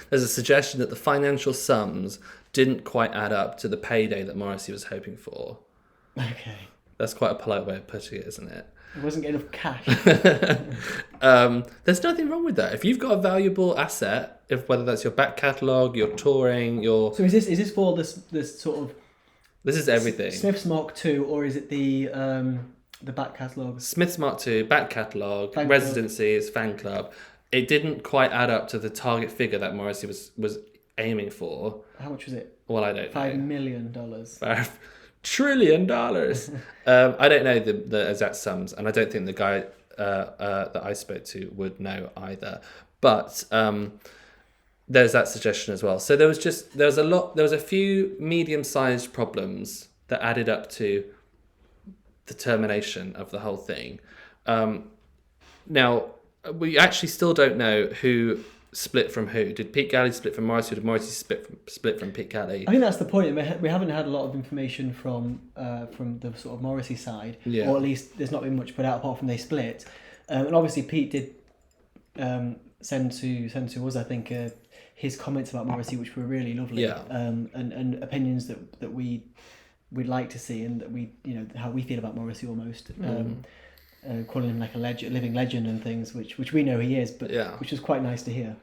Speaker 1: There's a suggestion that the financial sums didn't quite add up to the payday that Morrissey was hoping for.
Speaker 2: Okay.
Speaker 1: That's quite a polite way of putting it, isn't it?
Speaker 2: It wasn't getting enough cash.
Speaker 1: There's nothing wrong with that. If you've got a valuable asset, whether that's your back catalogue, your touring,
Speaker 2: So is this for this sort of...
Speaker 1: This is everything.
Speaker 2: Smith's Mark II, or is it the back catalogue?
Speaker 1: Smith's Mark II, back catalogue,
Speaker 2: Fan
Speaker 1: residencies, fan club. It didn't quite add up to the target figure that Morrissey was aiming for.
Speaker 2: How much was it?
Speaker 1: Well, I don't know.
Speaker 2: $5 million.
Speaker 1: $5 trillion. I don't know the exact sums, and I don't think the guy that I spoke to would know either. But there's that suggestion as well. So there was a few medium-sized problems that added up to the termination of the whole thing. Now, we actually still don't know who split from who. Did Pete Galley split from Morrissey, or did Morrissey split from Pete Galley?
Speaker 2: I think that's the point. We haven't had a lot of information from the sort of Morrissey side, or at least there's not been much put out apart from they split. And obviously Pete did send to us, I think, his comments about Morrissey, which were really lovely, and opinions that we'd like to see, and that we, how we feel about Morrissey almost. Calling him like a living legend and things, which we know he is, but which was quite nice to hear.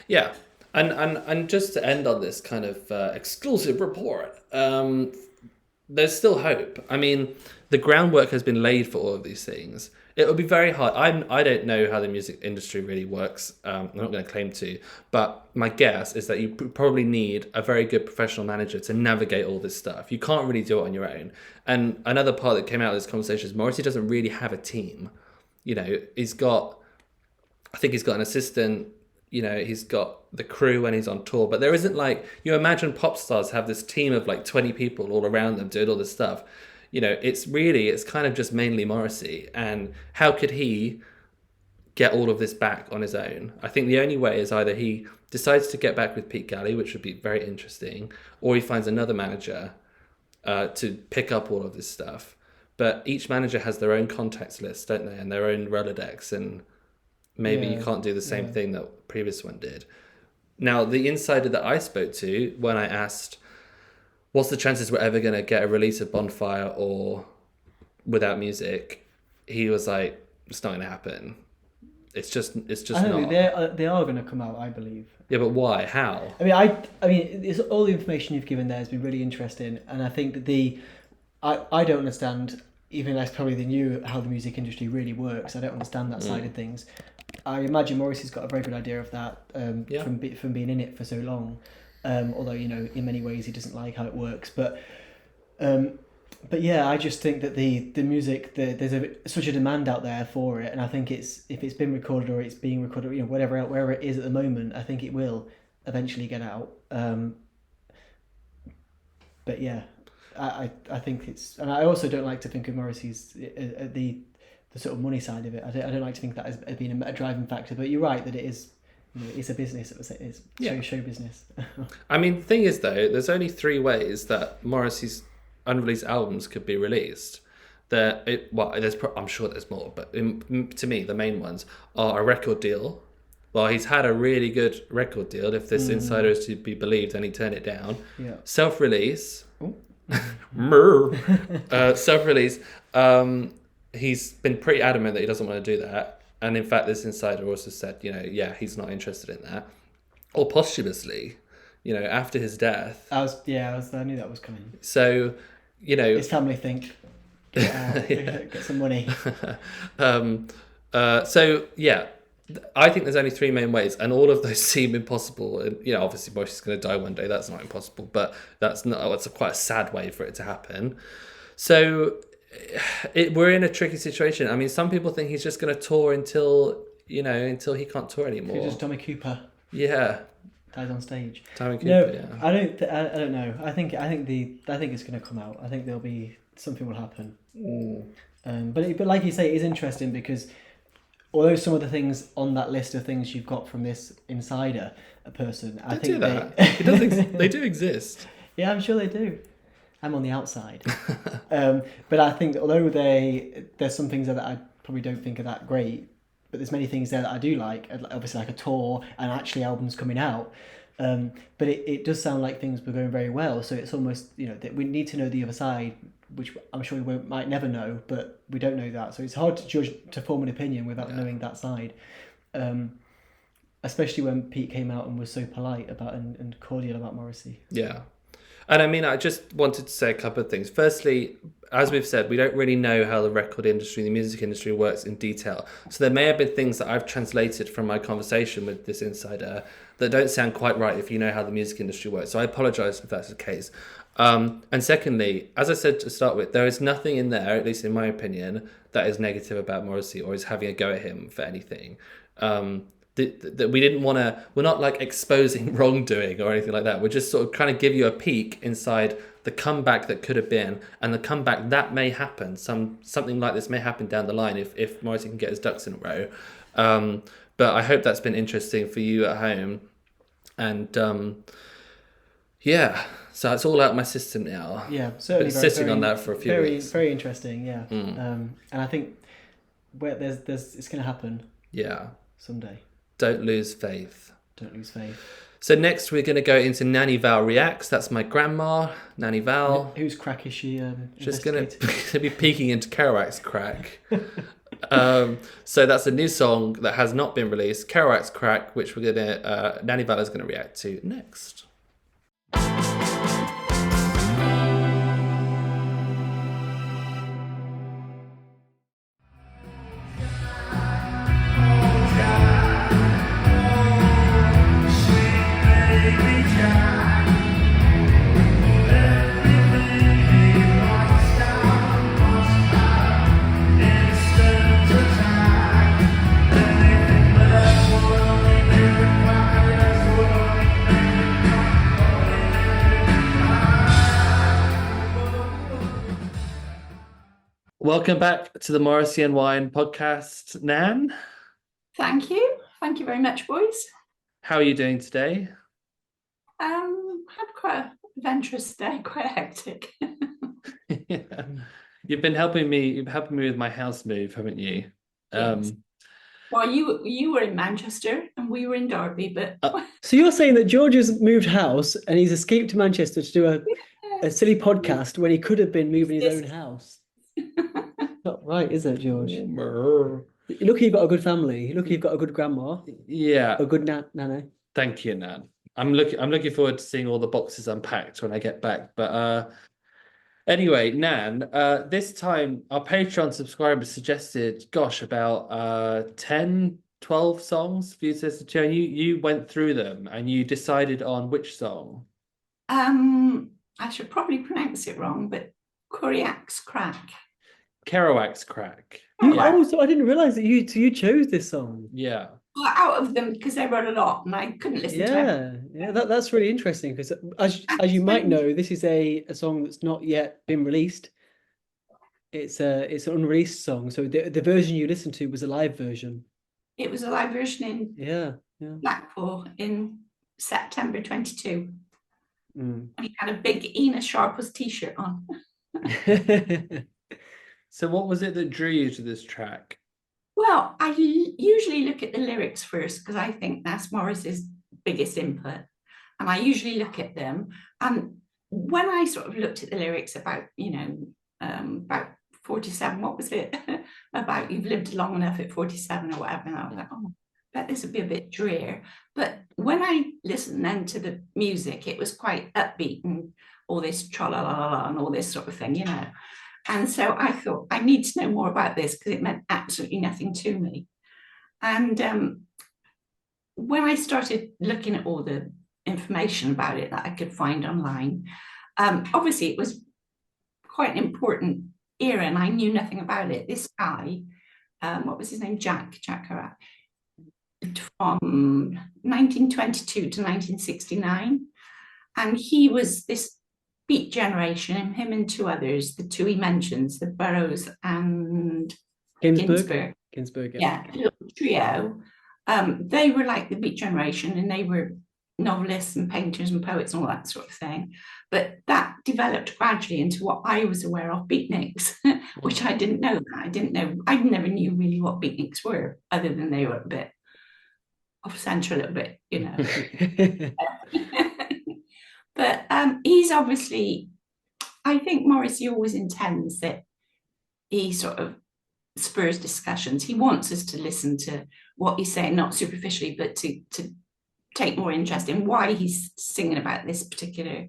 Speaker 1: Yeah, and just to end on this kind of exclusive report, there's still hope. I mean, the groundwork has been laid for all of these things. It will be very hard. I don't know how the music industry really works. I'm not going to claim to, but my guess is that you probably need a very good professional manager to navigate all this stuff. You can't really do it on your own. And another part that came out of this conversation is Morrissey doesn't really have a team. He's got an assistant. He's got the crew when he's on tour, but there isn't you imagine pop stars have this team of 20 people all around them doing all this stuff. It's kind of just mainly Morrissey. And how could he get all of this back on his own? I think the only way is either he decides to get back with Pete Galley, which would be very interesting, or he finds another manager to pick up all of this stuff. But each manager has their own contacts list, don't they? And their own Rolodex. And maybe you can't do the same thing that the previous one did. Now, the insider that I spoke to, when I asked, what's the chances we're ever going to get a release of Bonfire or Without Music? He was like, it's not going to happen. It's just not.
Speaker 2: They are going to come out, I believe.
Speaker 1: Yeah, but why? How?
Speaker 2: I mean, it's, all the information you've given there has been really interesting, and I think that I don't understand, even less probably than you, how the music industry really works. I don't understand that side of things. I imagine Morrissey's got a very good idea of that from being in it for so long. Although, in many ways he doesn't like how it works, but yeah, I just think that the music, there's such a demand out there for it, and I think if it's been recorded or it's being recorded, wherever it is at the moment, I think it will eventually get out. But yeah, I think it's, and I also don't like to think of Morrissey's the sort of money side of it. I don't like to think that as being a driving factor. But you're right that it is. It's a business. It's show business.
Speaker 1: I mean, the thing is, though, there's only 3 ways that Morrissey's unreleased albums could be released. I'm sure there's more, but to me, the main ones are a record deal. Well, he's had a really good record deal. If this insider is to be believed, and he turned it down. Yeah. Self-release. Self-release. He's been pretty adamant that he doesn't want to do that. And in fact, this insider also said, he's not interested in that. Or posthumously, after his death.
Speaker 2: I knew that was coming.
Speaker 1: So,
Speaker 2: his family think, get some money.
Speaker 1: I think there's only 3 main ways, and all of those seem impossible. And, obviously Morrissey's going to die one day. That's not impossible, but that's quite a sad way for it to happen. So we're in a tricky situation. I mean, some people think he's just going to tour until he can't tour anymore.
Speaker 2: Just Tommy Cooper.
Speaker 1: Yeah.
Speaker 2: dies on stage.
Speaker 1: Timing
Speaker 2: No,
Speaker 1: Cooper, yeah.
Speaker 2: I don't know. I think it's going to come out. I think there'll be something will happen. But like you say, it is interesting because although some of the things on that list of things you've got from this insider person, I
Speaker 1: Don't
Speaker 2: think
Speaker 1: do that.
Speaker 2: they
Speaker 1: They do exist.
Speaker 2: yeah, I'm sure they do. I'm on the outside. But I think that although there's some things there that I probably don't think are that great, but there's many things there that I do like, obviously like a tour and actually albums coming out. But it does sound like things were going very well. So it's almost, that we need to know the other side, which I'm sure we might never know, but we don't know that. So it's hard to judge, to form an opinion without knowing that side. Especially when Pete came out and was so polite about and cordial about Morrissey.
Speaker 1: Yeah. And I mean, I just wanted to say a couple of things. Firstly, as we've said, we don't really know how the record industry, the music industry works in detail. So there may have been things that I've translated from my conversation with this insider that don't sound quite right if you know how the music industry works. So I apologise if that's the case. And secondly, as I said to start with, there is nothing in there, at least in my opinion, that is negative about Morrissey or is having a go at him for anything. That we didn't want to, we're not like exposing wrongdoing or anything like that. We're just sort of trying to give you a peek inside the comeback that could have been and the comeback that may happen. Something like this may happen down the line if Morrissey can get his ducks in a row. But I hope that's been interesting for you at home. And yeah, so it's all out my system now.
Speaker 2: Yeah, certainly.
Speaker 1: Been sitting on that for a few weeks.
Speaker 2: Very interesting, yeah. And I think where there's it's going to happen.
Speaker 1: Yeah.
Speaker 2: Someday.
Speaker 1: Don't lose faith.
Speaker 2: Don't lose faith.
Speaker 1: So next we're going to go into Nanny Val Reacts. That's my grandma, Nanny Val.
Speaker 2: Whose crack is she?
Speaker 1: Just going to be peeking into Kerouac's crack. So that's a new song that has not been released, Kerouac's Crack, which we're going to Nanny Val is going to react to next. Welcome back to the Morrissey and Wine podcast, Nan.
Speaker 3: Thank you. Thank you very much, boys.
Speaker 1: How are you doing today?
Speaker 3: Had quite an adventurous day, quite hectic.
Speaker 1: Yeah. You've been helping me with my house move, haven't you?
Speaker 3: Yes. Well, you were in Manchester and we were in Derby, but
Speaker 2: so you're saying that George has moved house and he's escaped to Manchester to do a silly podcast when he could have been moving his own house. Not right, is it, George? Look, you've got a good family. Look, you've got a good grandma.
Speaker 1: Yeah,
Speaker 2: a good nana.
Speaker 1: Thank you, Nan. I'm looking forward to seeing all the boxes unpacked when I get back. But anyway, Nan, this time our Patreon subscribers suggested, about 10, 12 songs for you to listen to, and you went through them and you decided on which song.
Speaker 3: I should probably pronounce it wrong, but Kerouac's Crack.
Speaker 1: Kerouac's Crack.
Speaker 2: Oh, so I didn't realise that you chose this song.
Speaker 1: Yeah.
Speaker 3: Well, out of them, because they wrote a lot and I couldn't listen to them.
Speaker 2: Yeah, that's really interesting because as you might know, this is a song that's not yet been released. It's an unreleased song. So the version you listened to was a live version.
Speaker 3: It was a live version in Blackpool in September 22. And he had a big Ina Sharples t-shirt on.
Speaker 1: So what was it that drew you to this track?
Speaker 3: Well, I usually look at the lyrics first because I think that's Morris's biggest input. And I usually look at them. And when I sort of looked at the lyrics about 47, what was it? About you've lived long enough at 47 or whatever. And I was like, oh, I bet this would be a bit drear. But when I listened then to the music, it was quite upbeat and all this tra-la-la-la and all this sort of thing, And so I thought, I need to know more about this because it meant absolutely nothing to me. And when I started looking at all the information about it that I could find online, obviously it was quite an important era and I knew nothing about it. This guy, what was his name? Jack Kerouac. from 1922 to 1969. And he was this Beat Generation, him and two others, the two he mentions, the Burroughs and Ginsberg.
Speaker 2: Yeah.
Speaker 3: A little trio. They were like the Beat Generation, and they were novelists and painters and poets and all that sort of thing. But that developed gradually into what I was aware of beatniks, which I didn't know that. I never knew really what beatniks were, other than they were a bit off centre a little bit, you know. But he's obviously, I think Morrissey always intends that he sort of spurs discussions. He wants us to listen to what he's saying, not superficially, but to take more interest in why he's singing about this particular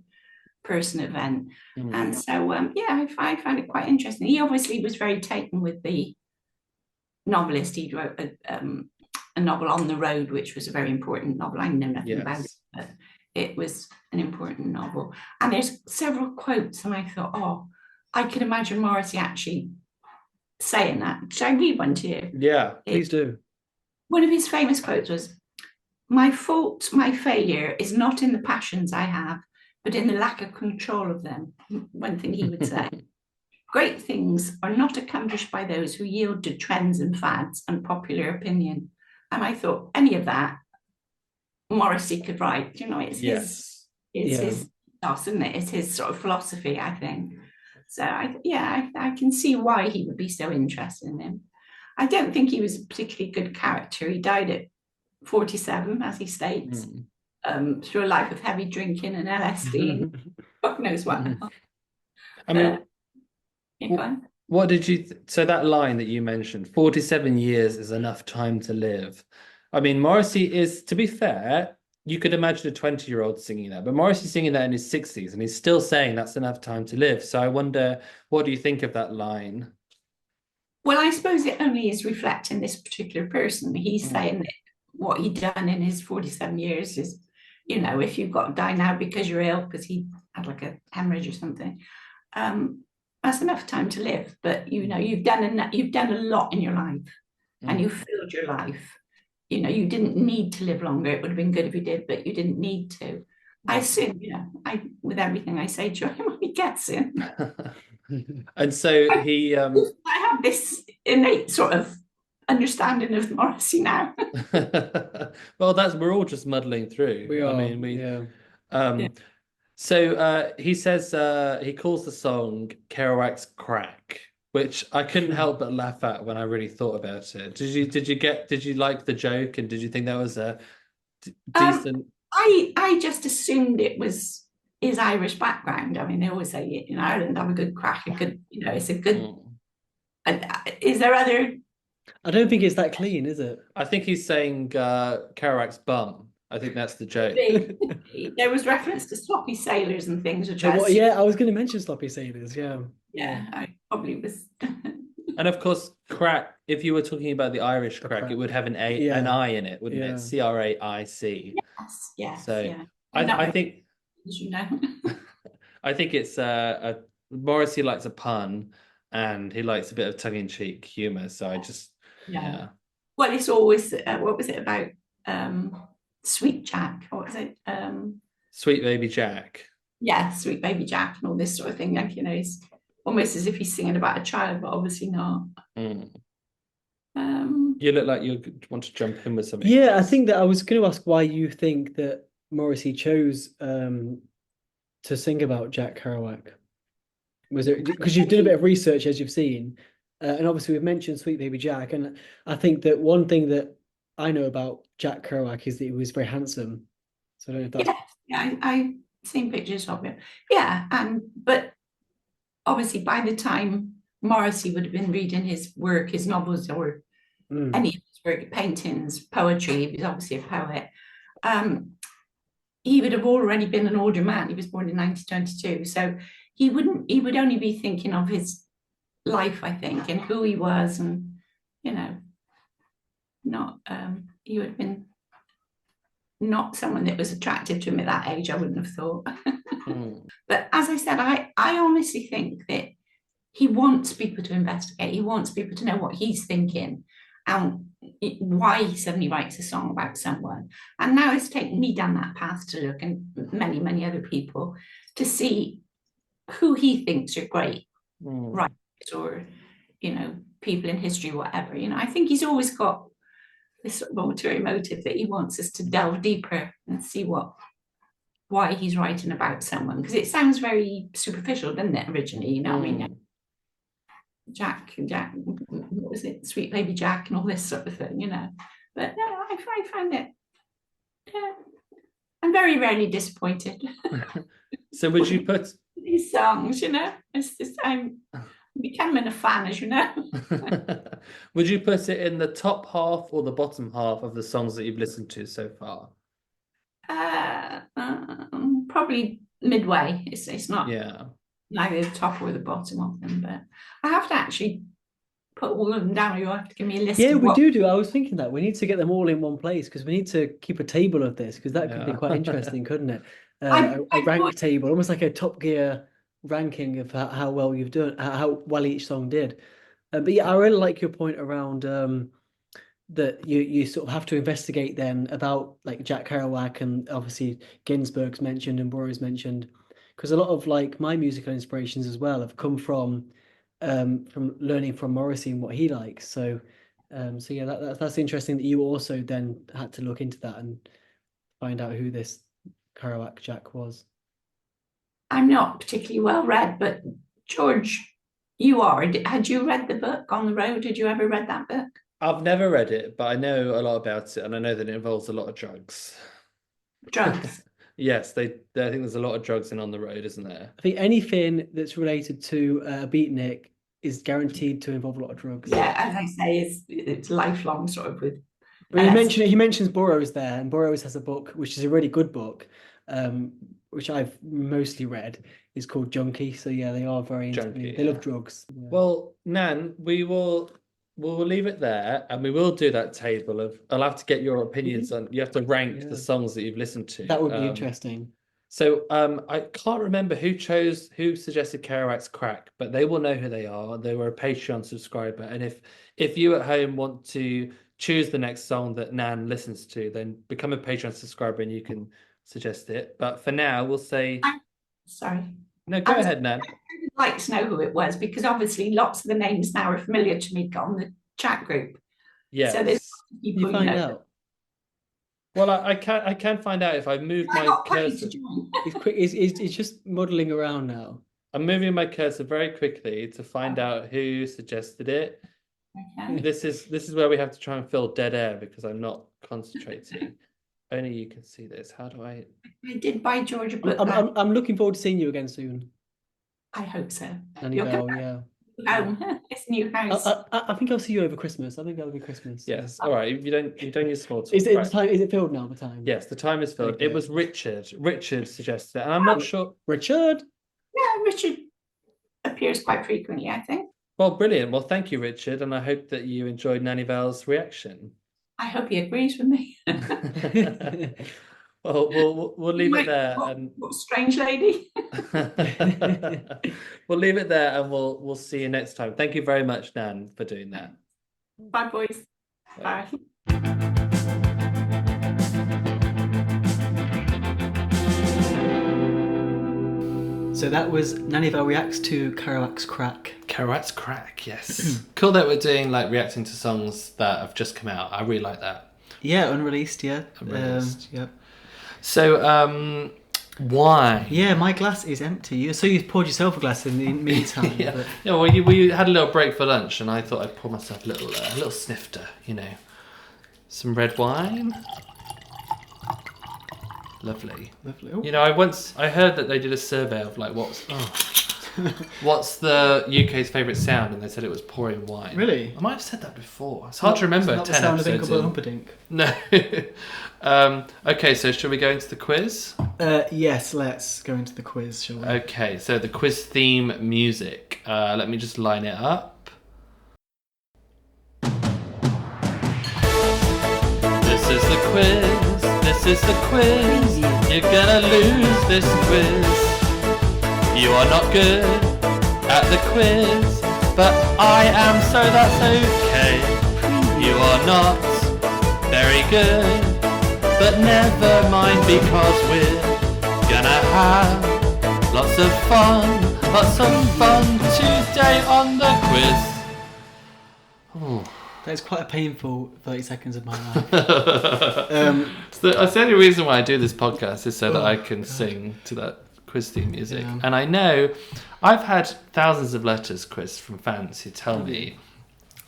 Speaker 3: person event. And so, I find it quite interesting. He obviously was very taken with the novelist. He wrote a novel, On the Road, which was a very important novel. I know nothing about it, but it was an important novel. And there's several quotes, and I thought, oh, I could imagine Morrissey actually saying that. Should I read one to you?
Speaker 1: Yeah,
Speaker 2: please do.
Speaker 3: One of his famous quotes was, "My fault, my failure is not in the passions I have, but in the lack of control of them." One thing he would say. "Great things are not accomplished by those who yield to trends and fads and popular opinion." And I thought, any of that Morrissey could write. You know, it's his ethos, isn't it? It's his sort of philosophy, I think. So I can see why he would be so interested in him. I don't think he was a particularly good character. He died at 47, as he states, through a life of heavy drinking and LSD and God knows what.
Speaker 1: I mean, what did you so that line that you mentioned, 47 years is enough time to live. I mean, Morrissey is, to be fair, you could imagine a 20-year-old singing that, but Morrissey's singing that in his 60s, and he's still saying that's enough time to live. So I wonder, what do you think of that line?
Speaker 3: Well, I suppose it only is reflecting this particular person. He's saying that what he'd done in his 47 years is, you know, if you've got to die now because you're ill, because he had like a hemorrhage or something, that's enough time to live. But, you know, you've done a lot in your life, and you've filled your life. You know, you didn't need to live longer. It would have been good if you did, but you didn't need to. I assume, you know, with everything I say to him, he gets it.
Speaker 1: And so he
Speaker 3: I have this innate sort of understanding of Morrissey now.
Speaker 1: Well, we're all just muddling through.
Speaker 2: We are.
Speaker 1: I mean, So he says he calls the song Kerouac's Crack, which I couldn't help but laugh at when I really thought about it. Did you like the joke, and did you think that was a decent?
Speaker 3: I just assumed it was his Irish background. I mean, they always say in Ireland have a good crack, it's a good. Is there other?
Speaker 2: I don't think it's that clean, is it?
Speaker 1: I think he's saying Kerouac's bum. I think that's the joke.
Speaker 3: There was reference to sloppy sailors and things, which
Speaker 2: I was going to mention sloppy sailors. Yeah,
Speaker 3: I probably was.
Speaker 1: And of course, crack. If you were talking about the Irish crack, it would have an I in it, wouldn't it? CRAIC.
Speaker 3: Yes.
Speaker 1: So
Speaker 3: yeah.
Speaker 1: I think,
Speaker 3: as you know,
Speaker 1: I think it's Morrissey likes a pun, and he likes a bit of tongue-in-cheek humor. So I just
Speaker 3: Well, it's always what was it about? Sweet Jack. What was it?
Speaker 1: Sweet Baby Jack.
Speaker 3: Yeah, Sweet Baby Jack, and all this sort of thing. Like, you know, it's almost as if he's singing about a child, but obviously not.
Speaker 1: You look like you want to jump in with something.
Speaker 2: Yeah, I think that I was going to ask why you think that Morrissey chose to sing about Jack Kerouac. Was it because you've done a bit of research, as you've seen, and obviously we've mentioned Sweet Baby Jack, and I think that one thing that I know about Jack Kerouac is that he was very handsome. So I don't know if that's...
Speaker 3: I've seen pictures of him. Yeah, but obviously by the time Morrissey would have been reading his work, his novels, or any of his work, paintings, poetry, he was obviously a poet, he would have already been an older man. He was born in 1922. So he would only be thinking of his life, I think, and who he was, and, you know, not he would have been not someone that was attractive to him at that age, I wouldn't have thought. But as I said, I honestly think that he wants people to investigate. He wants people to know what he's thinking. why he suddenly writes a song about someone. And now it's taken me down that path to look, and many, many other people, to see who he thinks are great writers, or, people in history, whatever. I think he's always got this sort of ulterior motive that he wants us to delve deeper and see why he's writing about someone, because it sounds very superficial, doesn't it, originally? I mean, Jack, what was it, Sweet Baby Jack, and all this sort of thing, But no, I find it. I'm very rarely disappointed.
Speaker 1: So would you put
Speaker 3: these songs? It's just I'm becoming a fan, as you know.
Speaker 1: Would you put it in the top half or the bottom half of the songs that you've listened to so far?
Speaker 3: Probably midway. It's not.
Speaker 1: Yeah.
Speaker 3: Neither the top or the bottom of them, but I have to actually put all of them down. You have to give me a list.
Speaker 2: Yeah, we do. I was thinking that we need to get them all in one place, because we need to keep a table of this, because that could be quite interesting, couldn't it? A rank table, almost like a Top Gear ranking of how well you've done, how well each song did. But yeah, I really like your point around that you sort of have to investigate then about like Jack Kerouac, and obviously Ginsberg's mentioned and Burroughs mentioned. Because a lot of like my musical inspirations as well have come from learning from Morrissey and what he likes. So yeah, that's interesting that you also then had to look into that and find out who this Kerouac Jack was.
Speaker 3: I'm not particularly well read, but George, you are. Had you read the book On the Road? Did you ever read that book?
Speaker 1: I've never read it, but I know a lot about it, and I know that it involves a lot of drugs.
Speaker 3: Drugs.
Speaker 1: Yes, I think there's a lot of drugs in On the Road, isn't there?
Speaker 2: I think anything that's related to a beatnik is guaranteed to involve a lot of drugs.
Speaker 3: Yeah, as I say, it's lifelong sort of with.
Speaker 2: But he mentions Burroughs there, and Burroughs has a book which is a really good book, which I've mostly read. Is called Junkie. So yeah, they are very they love drugs. Yeah.
Speaker 1: Well, Nan, we'll leave it there, and we will do that table of. I'll have to get your opinions on. You have to rank the songs that you've listened to.
Speaker 2: That would be interesting.
Speaker 1: So I can't remember who suggested Kerouac's Crack, but they will know who they are. They were a Patreon subscriber, and if you at home want to choose the next song that Nan listens to, then become a Patreon subscriber and you can suggest it. But for now, we'll say.
Speaker 3: Sorry.
Speaker 1: No, go ahead, Nan.
Speaker 3: I'd like to know who it was, because obviously lots of the names now are familiar to me on the chat group.
Speaker 1: Yeah.
Speaker 3: So there's people
Speaker 2: you find out.
Speaker 1: Well, I can find out if I move my cursor.
Speaker 2: He's quick. He's just muddling around now.
Speaker 1: I'm moving my cursor very quickly to find out who suggested it.
Speaker 3: Okay.
Speaker 1: This is where we have to try and fill dead air because I'm not concentrating. Only you can see this. How do I
Speaker 3: did buy George a book.
Speaker 2: I'm looking forward to seeing you again soon.
Speaker 3: I hope so.
Speaker 2: Nanny Val, yeah.
Speaker 3: It's new house.
Speaker 2: I think I'll see you over Christmas. I think that'll be Christmas.
Speaker 1: Yes. All right. You don't use small talk.
Speaker 2: Is it time? Is it filled now? The time?
Speaker 1: Yes, the time is filled.
Speaker 2: Okay.
Speaker 1: It was Richard. Richard suggested it, and I'm not sure.
Speaker 2: Richard.
Speaker 3: Yeah, Richard appears quite frequently, I think.
Speaker 1: Well, brilliant. Well, thank you, Richard, and I hope that you enjoyed Nanny Val's reaction.
Speaker 3: I hope he agrees with me.
Speaker 1: Well, we'll leave it there.
Speaker 3: What strange lady.
Speaker 1: We'll leave it there, and we'll see you next time. Thank you very much, Nan, for doing that.
Speaker 3: Bye, boys. Bye.
Speaker 2: So that was Nanny Val reacts to Kerouac's Crack.
Speaker 1: Kerouac's Crack, yes. Cool that we're doing like reacting to songs that have just come out. I really like that.
Speaker 2: Yeah, unreleased. Yeah.
Speaker 1: Unreleased.
Speaker 2: Yep.
Speaker 1: So, why?
Speaker 2: Yeah, my glass is empty. So you've poured yourself a glass in the meantime.
Speaker 1: Yeah.
Speaker 2: But...
Speaker 1: Yeah. Well, we had a little break for lunch, and I thought I'd pour myself a little snifter. Some red wine. Lovely.
Speaker 2: Ooh.
Speaker 1: I heard that they did a survey of like what's the UK's favourite sound, and they said it was pouring wine.
Speaker 2: Really?
Speaker 1: I might have said that before. It's hard to remember.
Speaker 2: It's not
Speaker 1: 10
Speaker 2: the sound
Speaker 1: episodes
Speaker 2: of
Speaker 1: in.
Speaker 2: Humperdinck.
Speaker 1: No. Okay, so should we go into the quiz?
Speaker 2: Yes, let's go into the quiz, shall we?
Speaker 1: Okay, so the quiz theme music. Let me just line it up. This is the quiz. This is the quiz. You're gonna lose this quiz. You are not good at the quiz, but I am, so that's okay. You are not very good, but never mind because we're gonna have lots of fun today on the quiz. Oh.
Speaker 2: That's quite a painful 30 seconds of my life.
Speaker 1: So that's the only reason why I do this podcast is so that I can sing to that quiz theme music.
Speaker 2: Yeah.
Speaker 1: And I know I've had thousands of letters, Chris, from fans who tell me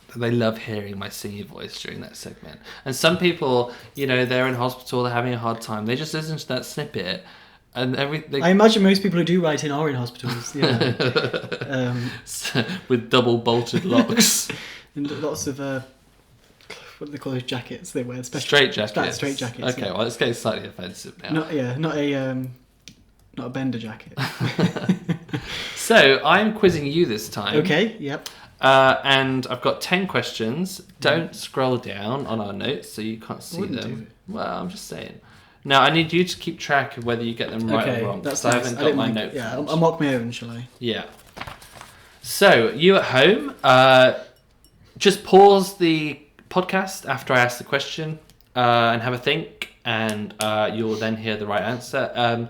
Speaker 1: that they love hearing my singing voice during that segment. And some people, they're in hospital, they're having a hard time. They just listen to that snippet. And
Speaker 2: I imagine most people who do write in are in hospitals. Yeah.
Speaker 1: With double bolted locks.
Speaker 2: And lots of what do they call those jackets they wear?
Speaker 1: Straight jackets.
Speaker 2: Straight jackets.
Speaker 1: Okay, well, it's getting slightly offensive now.
Speaker 2: Not a bender jacket.
Speaker 1: So I'm quizzing you this time.
Speaker 2: Okay. Yep.
Speaker 1: And I've got 10 questions. Don't scroll down on our notes so you can't see them. Well, I'm just saying. Now I need you to keep track of whether you get them right or wrong.
Speaker 2: That's
Speaker 1: nice.
Speaker 2: nice.
Speaker 1: I haven't got my notes.
Speaker 2: Yeah, I'll mark my own, shall I?
Speaker 1: Yeah. So you at home. Just pause the podcast after I ask the question and have a think, and you'll then hear the right answer.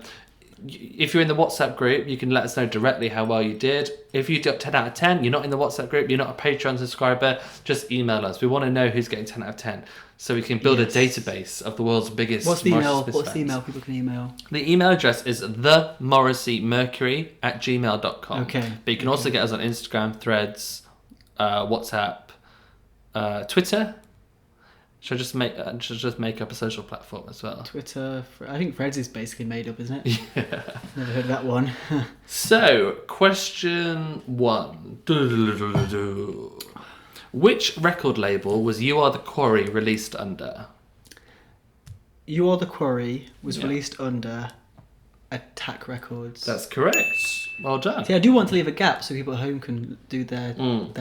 Speaker 1: If you're in the WhatsApp group, you can let us know directly how well you did. If you got 10 out of 10, you're not in the WhatsApp group, you're not a Patreon subscriber, just email us. We want to know who's getting 10 out of 10 so we can build a database of the world's biggest
Speaker 2: What's the email?
Speaker 1: Morrissey
Speaker 2: What's the
Speaker 1: fans.
Speaker 2: email people can email?
Speaker 1: The email address is themorrisseymercury@gmail.com.
Speaker 2: Okay.
Speaker 1: But you can also get us on Instagram, Threads, WhatsApp, Twitter. Should I just make up a social platform as well?
Speaker 2: Twitter. I think Threads is basically made up, isn't it?
Speaker 1: Yeah.
Speaker 2: Never heard of that one.
Speaker 1: So, question 1. Which record label was You Are the Quarry released under?
Speaker 2: You Are the Quarry was released under Attack Records.
Speaker 1: That's correct. Well done.
Speaker 2: See, I do want to leave a gap so people at home can do their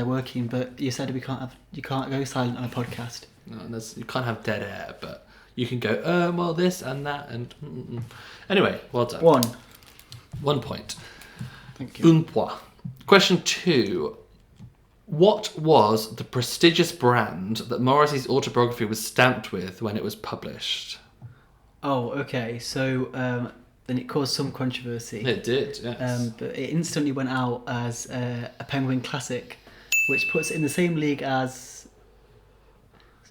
Speaker 2: working, but you said you can't go silent on a podcast.
Speaker 1: No, you can't have dead air, but you can go, well, this and that, and... Anyway, well done. 1 point.
Speaker 2: Thank you.
Speaker 1: Un point. Question 2. What was the prestigious brand that Morrissey's autobiography was stamped with when it was published?
Speaker 2: Oh, okay. So then it caused some controversy.
Speaker 1: It did, yes.
Speaker 2: But it instantly went out as a Penguin Classic, which puts it in the same league as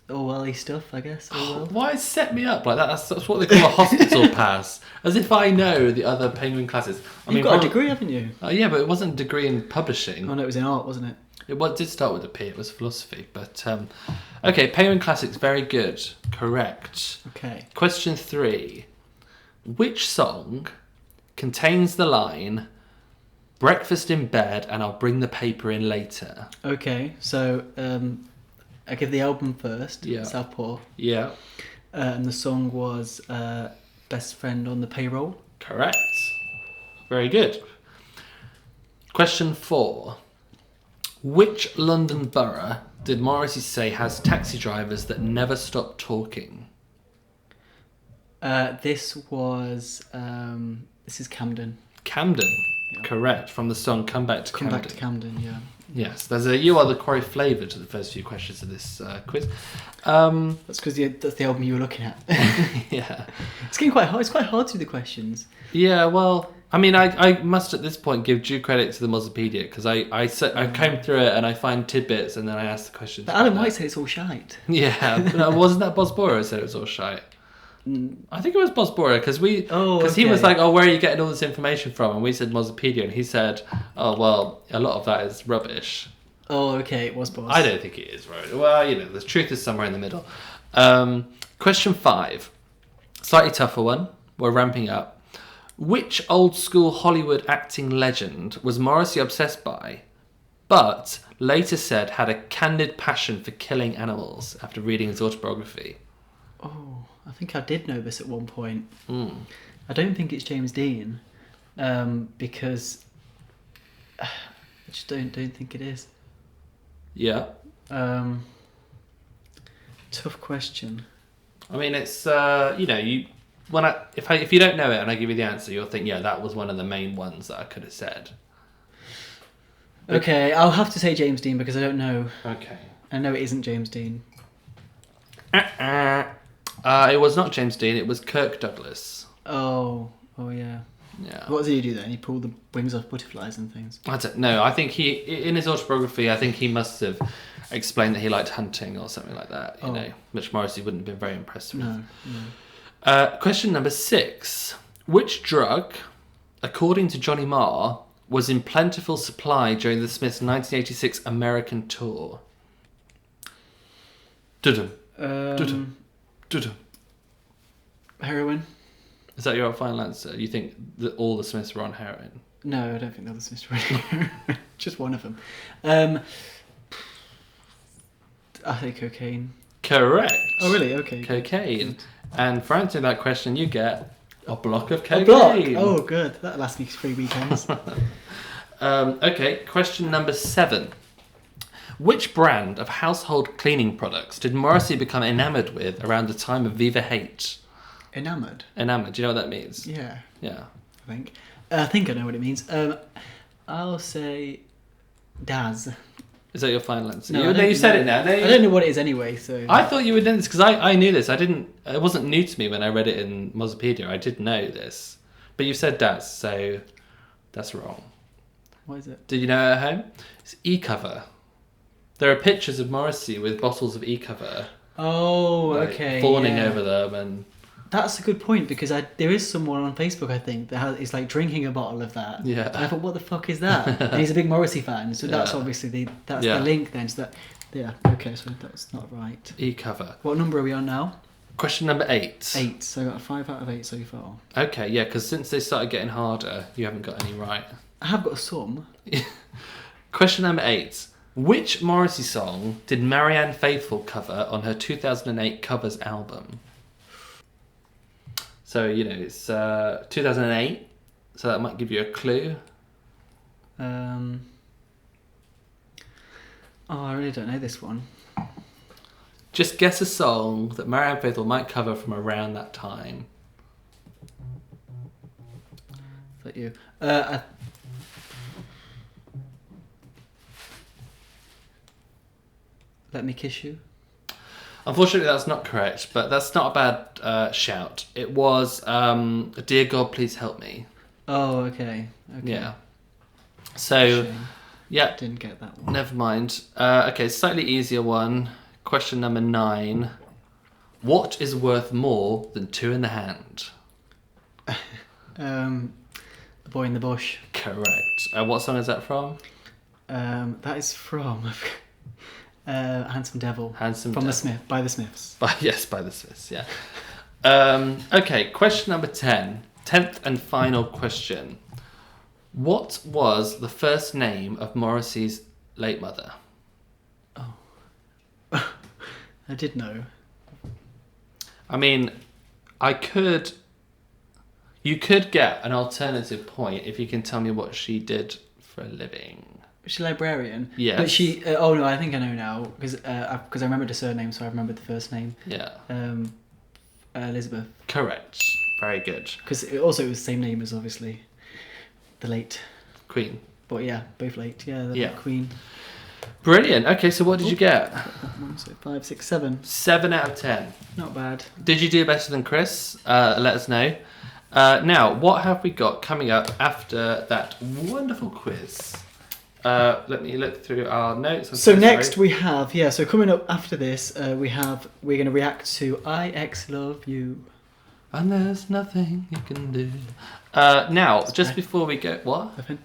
Speaker 2: Orwell-y stuff, I guess. Orwell.
Speaker 1: Why set me up like that? That's what they call a hospital pass. As if I know the other Penguin classes.
Speaker 2: You've got a degree, haven't you?
Speaker 1: Yeah, but it wasn't a degree in publishing.
Speaker 2: Oh, no, it was in art, wasn't it?
Speaker 1: It did start with a P, it was philosophy. But, okay, Penguin Classics, very good. Correct.
Speaker 2: Okay.
Speaker 1: Question 3. Which song contains the line, breakfast in bed and I'll bring the paper in later?
Speaker 2: Okay, so I give the album first,
Speaker 1: Yeah.
Speaker 2: Southpaw.
Speaker 1: Yeah.
Speaker 2: And the song was Best Friend on the Payroll.
Speaker 1: Correct. Very good. Question 4. Which London borough did Morrissey say has taxi drivers that never stop talking?
Speaker 2: This is Camden.
Speaker 1: Camden.
Speaker 2: Yeah.
Speaker 1: Correct. From the song Come Back to
Speaker 2: Come
Speaker 1: Camden.
Speaker 2: Back to Camden, yeah.
Speaker 1: Yes, there's a You Are the Quarry flavour to the first few questions of this quiz.
Speaker 2: That's because that's the album you were looking at.
Speaker 1: Yeah.
Speaker 2: It's getting quite hard. It's quite hard to do the questions.
Speaker 1: Yeah, well, I mean, I must at this point give due credit to the Mozzopedia because I came through it and I find tidbits and then I ask the questions.
Speaker 2: But Alan White said it's all shite.
Speaker 1: Yeah, but wasn't that Bosbora who said it was all shite? I think it was Bosbora because he was like, oh, where are you getting all this information from? And we said Mozzopedia and he said, oh, well, a lot of that is rubbish.
Speaker 2: Oh, okay, it was Boss.
Speaker 1: I don't think it is rubbish. Well, the truth is somewhere in the middle. Question 5. Slightly tougher one. We're ramping up. Which old school Hollywood acting legend was Morrissey obsessed by, but later said had a candid passion for killing animals after reading his autobiography?
Speaker 2: Oh, I think I did know this at one point. I don't think it's James Dean, because I just don't think it is.
Speaker 1: Yeah.
Speaker 2: Tough question.
Speaker 1: I mean, it's if you don't know it and I give you the answer, you'll think, yeah, that was one of the main ones that I could have said.
Speaker 2: Okay, I'll have to say James Dean because I don't know.
Speaker 1: Okay.
Speaker 2: I know it isn't James Dean.
Speaker 1: It was not James Dean, it was Kirk Douglas.
Speaker 2: Oh yeah.
Speaker 1: Yeah.
Speaker 2: What did he do then? He pulled the wings off butterflies and things.
Speaker 1: I don't know. I think in his autobiography, I think he must have explained that he liked hunting or something like that, you know, which Morrissey wouldn't have been very impressed with.
Speaker 2: No.
Speaker 1: Question number 6. Which drug, according to Johnny Marr, was in plentiful supply during the Smiths' 1986 American tour? Dudum. Dudum. Dudum.
Speaker 2: Heroin?
Speaker 1: Is that your final answer? You think that all the Smiths were on heroin?
Speaker 2: No, I don't think that was Mr. Radio. Just one of them. I think cocaine.
Speaker 1: Correct.
Speaker 2: Oh, really? Okay.
Speaker 1: Cocaine. And for answering that question, you get a block of
Speaker 2: A
Speaker 1: cocaine.
Speaker 2: block? Oh, good. That'll last me 3 weekends.
Speaker 1: Okay, question number 7. Which brand of household cleaning products did Morrissey become enamoured with around the time of Viva Hate?
Speaker 2: Enamoured?
Speaker 1: Enamoured, do you know what that means?
Speaker 2: Yeah.
Speaker 1: Yeah.
Speaker 2: I think I know what it means. I'll say Daz.
Speaker 1: Is that your final answer?
Speaker 2: No,
Speaker 1: you said it now. No,
Speaker 2: I don't know what it is anyway, so...
Speaker 1: I thought you would know this because I knew this. It wasn't new to me when I read it in Mozipedia. I did know this. But you said Daz, so that's wrong.
Speaker 2: What is it?
Speaker 1: Did you know it at home? It's E-Cover. There are pictures of Morrissey with bottles of E-Cover.
Speaker 2: Oh,
Speaker 1: like,
Speaker 2: okay.
Speaker 1: fawning over them and...
Speaker 2: That's a good point because there is someone on Facebook I think that is like drinking a bottle of that.
Speaker 1: Yeah.
Speaker 2: And I thought, what the fuck is that? And he's a big Morrissey fan, so that's obviously the link then. So that, yeah, okay, so that's not right.
Speaker 1: E-Cover.
Speaker 2: What number are we on now?
Speaker 1: Question number 8.
Speaker 2: 8. So I got a 5 out of 8 so far.
Speaker 1: Okay, yeah, because since they started getting harder, you haven't got any right.
Speaker 2: I have got some.
Speaker 1: Question number 8. Which Morrissey song did Marianne Faithfull cover on her 2008 covers album? So, you know, it's 2008, so that might give you a clue.
Speaker 2: Oh, I really don't know this one.
Speaker 1: Just guess a song that Marianne Faithfull might cover from around that time.
Speaker 2: Is that you? Let Me Kiss You.
Speaker 1: Unfortunately, that's not correct, but that's not a bad shout. It was Dear God, Please Help Me.
Speaker 2: Oh, okay.
Speaker 1: Yeah. So,
Speaker 2: Shame.
Speaker 1: yeah.
Speaker 2: Didn't get that one.
Speaker 1: Never mind. Okay, slightly easier one. Question number 9. What is worth more than 2 in the hand?
Speaker 2: The Boy in the Bush.
Speaker 1: Correct. What song is that from?
Speaker 2: That is from Handsome Devil.
Speaker 1: Handsome
Speaker 2: from
Speaker 1: Devil.
Speaker 2: by the Smiths.
Speaker 1: By the Smiths, yeah. Okay, question number 10. 10th and final question. What was the first name of Morrissey's late mother?
Speaker 2: Oh. I did know.
Speaker 1: I mean, you could get an alternative point if you can tell me what she did for a living.
Speaker 2: Was she a librarian?
Speaker 1: Yes.
Speaker 2: But she... oh, no, I think I know now. Because I remembered the surname, so I remembered the first name.
Speaker 1: Yeah.
Speaker 2: Elizabeth.
Speaker 1: Correct. Very good.
Speaker 2: Because it was the same name as, obviously, the late...
Speaker 1: Queen.
Speaker 2: But yeah, both late. Yeah, the
Speaker 1: Yeah.
Speaker 2: Queen.
Speaker 1: Brilliant. Okay, so what did you get?
Speaker 2: 5, 6, 7.
Speaker 1: 7 out of 10.
Speaker 2: Not bad.
Speaker 1: Did you do better than Chris? Let us know. Now, what have we got coming up after that wonderful quiz? Let me look through our notes. I'm
Speaker 2: So
Speaker 1: so
Speaker 2: next
Speaker 1: sorry.
Speaker 2: we have, so coming up after this, we're going to react to I X Love You.
Speaker 1: And there's nothing you can do. Now, just
Speaker 2: right.
Speaker 1: before we go... What?
Speaker 2: Nothing.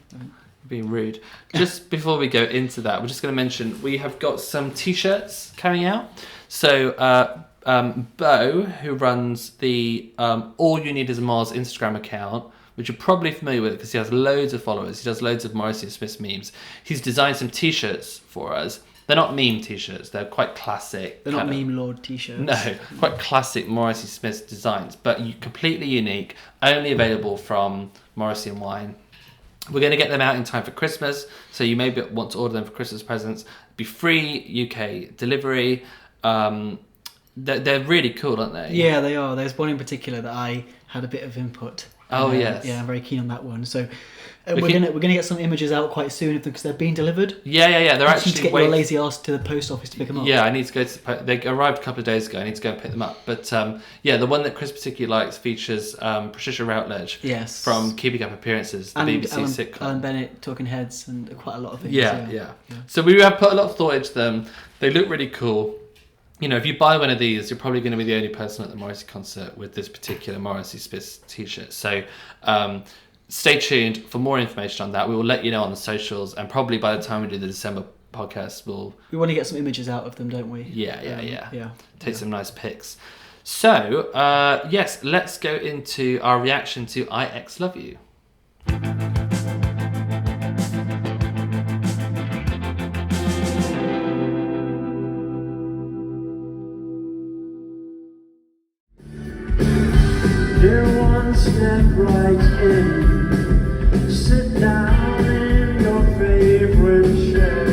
Speaker 1: Being rude. Just before we go into that, we're just going to mention we have got some T-shirts coming out. So, Bo, who runs the All You Need Is a Mars Instagram account, which you're probably familiar with because he has loads of followers. He does loads of Morrissey and Smith memes. He's designed some T-shirts for us. They're not meme T-shirts. They're quite classic.
Speaker 2: They're not meme lord T-shirts.
Speaker 1: No, quite classic Morrissey Smith designs, but completely unique, only available from Morrissey and Wine. We're going to get them out in time for Christmas, so you maybe want to order them for Christmas presents. Be free UK delivery. They're really cool, aren't they?
Speaker 2: Yeah, they are. There's one in particular that I had a bit of input
Speaker 1: Oh, yes.
Speaker 2: Yeah, I'm very keen on that one. So
Speaker 1: We
Speaker 2: we're
Speaker 1: can-
Speaker 2: gonna get some images out quite soon because they're being delivered.
Speaker 1: Yeah. They're
Speaker 2: You need to
Speaker 1: actually
Speaker 2: get your lazy ass to the post office to pick them up.
Speaker 1: Yeah, I need to go to. They arrived a couple of days ago. I need to go and pick them up. But the one that Chris particularly likes features Patricia Routledge.
Speaker 2: Yes.
Speaker 1: From Keeping Up Appearances, the BBC sitcom.
Speaker 2: Alan Bennett, Talking Heads, and quite a lot of things.
Speaker 1: Yeah. So we have put a lot of thought into them. They look really cool. You know, if you buy one of these, you're probably going to be the only person at the Morrissey concert with this particular Morrissey Spiss t-shirt. So stay tuned for more information on that. We will let you know on the socials, and probably by the time we do the December podcast,
Speaker 2: we want to get some images out of them, don't we?
Speaker 1: Yeah. Take some nice pics. So, yes, let's go into our reaction to I X Love You.
Speaker 4: You're one step right in, sit down in your favorite chair,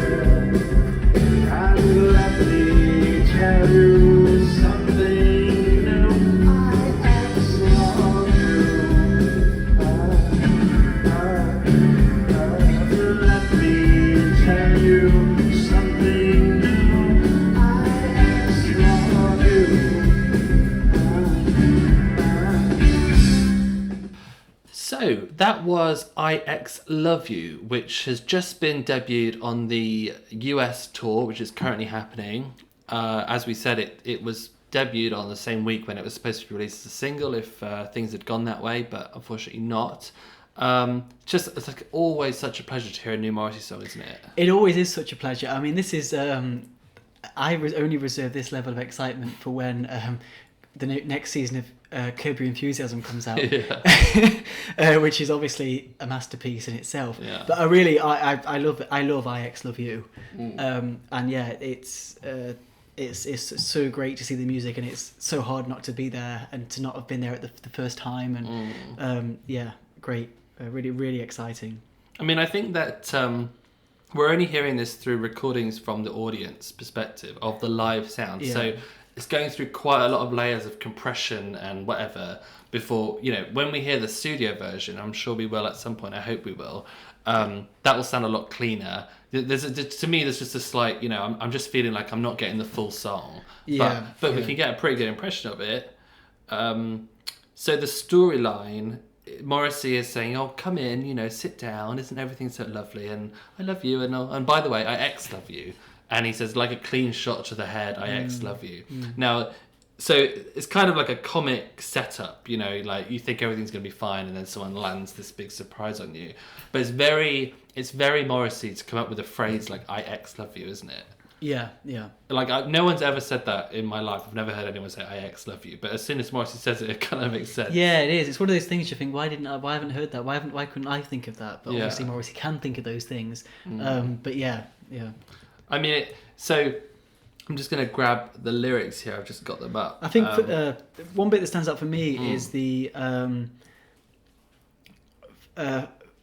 Speaker 4: and let me tell you something new. I love you. Let me tell you something new. I love you.
Speaker 1: So that was I X Love You, which has just been debuted on the US tour, which is currently happening. As we said, it was debuted on the same week when it was supposed to be released as a single, if things had gone that way, but unfortunately not. It's like always such a pleasure to hear a new Morrissey song, isn't it?
Speaker 2: It always is such a pleasure. I mean, this is only reserve this level of excitement for when the next season of Curb Your Enthusiasm comes out, which is obviously a masterpiece in itself.
Speaker 1: Yeah.
Speaker 2: But I love I X Love You, and yeah, it's so great to see the music, and it's so hard not to be there and to not have been there at the first time, and great, really really exciting.
Speaker 1: I mean, I think that we're only hearing this through recordings from the audience perspective of the live sound.
Speaker 2: Yeah.
Speaker 1: So it's going through quite a lot of layers of compression and whatever before, when we hear the studio version, I'm sure we will at some point, I hope we will, that will sound a lot cleaner. To me, there's just a slight, I'm just feeling like I'm not getting the full song.
Speaker 2: Yeah.
Speaker 1: But we can get a pretty good impression of it. So the storyline, Morrissey is saying, "Oh, come in, sit down. Isn't everything so lovely? And I love you. And by the way, I X love you." And he says, like a clean shot to the head, "I X love you." Now, so it's kind of like a comic setup, like you think everything's going to be fine, and then someone lands this big surprise on you. But it's very Morrissey to come up with a phrase like "I X love you," isn't it?
Speaker 2: Yeah.
Speaker 1: Like no one's ever said that in my life. I've never heard anyone say "I X love you," but as soon as Morrissey says it, it kind of makes sense.
Speaker 2: Yeah, it is. It's one of those things you think, why haven't I heard that? Why couldn't I think of that? But obviously Morrissey can think of those things. But yeah.
Speaker 1: I mean, so I'm just going to grab the lyrics here. I've just got them up.
Speaker 2: I think one bit that stands out for me is the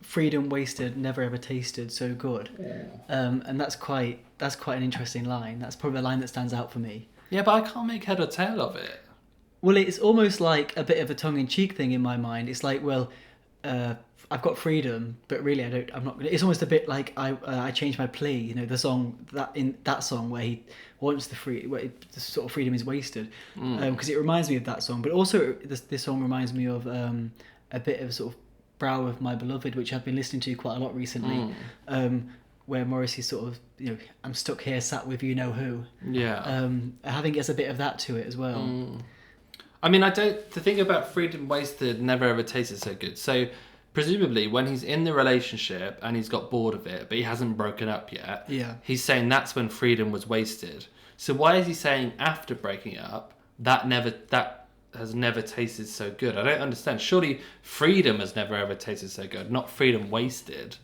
Speaker 2: freedom wasted, never ever tasted so good. And that's quite an interesting line. That's probably a line that stands out for me.
Speaker 1: Yeah, but I can't make head or tail of it.
Speaker 2: Well, it's almost like a bit of a tongue-in-cheek thing in my mind. It's like, well, I've got freedom, but really I'm not gonna. It's almost a bit like I changed my plea. The song that song where he wants the sort of freedom is wasted, because it reminds me of that song. But also this song reminds me of a bit of sort of Brow of My Beloved, which I've been listening to quite a lot recently, where Morrissey sort of I'm stuck here, sat with you know who.
Speaker 1: Yeah.
Speaker 2: I think it's a bit of that to it as well.
Speaker 1: I mean, the thing about freedom wasted, never ever tasted so good. So presumably when he's in the relationship and he's got bored of it, but he hasn't broken up yet, he's saying that's when freedom was wasted. So why is he saying after breaking up that has never tasted so good? I don't understand. Surely freedom has never ever tasted so good, not freedom wasted.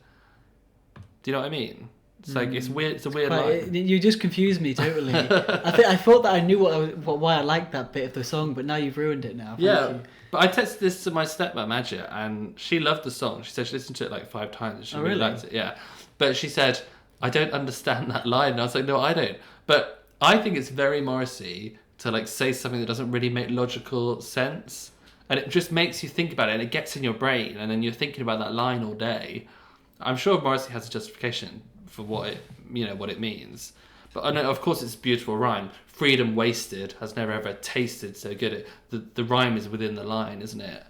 Speaker 1: Do you know what I mean? It's like it's weird. It's a weird line.
Speaker 2: You just confused me totally. I thought that I knew why I liked that bit of the song, but now you've ruined it now. Thank you.
Speaker 1: But I texted this to my stepmom, Adja, and she loved the song. She said she listened to it like 5 times and she really liked it. Yeah. But she said, "I don't understand that line." And I was like, "No, I don't." But I think it's very Morrissey to like say something that doesn't really make logical sense. and it just makes you think about it, and it gets in your brain, and then you're thinking about that line all day. I'm sure Morrissey has a justification for what it means, but I know, of course, it's a beautiful rhyme. Freedom wasted has never ever tasted so good. The rhyme is within the line, isn't it?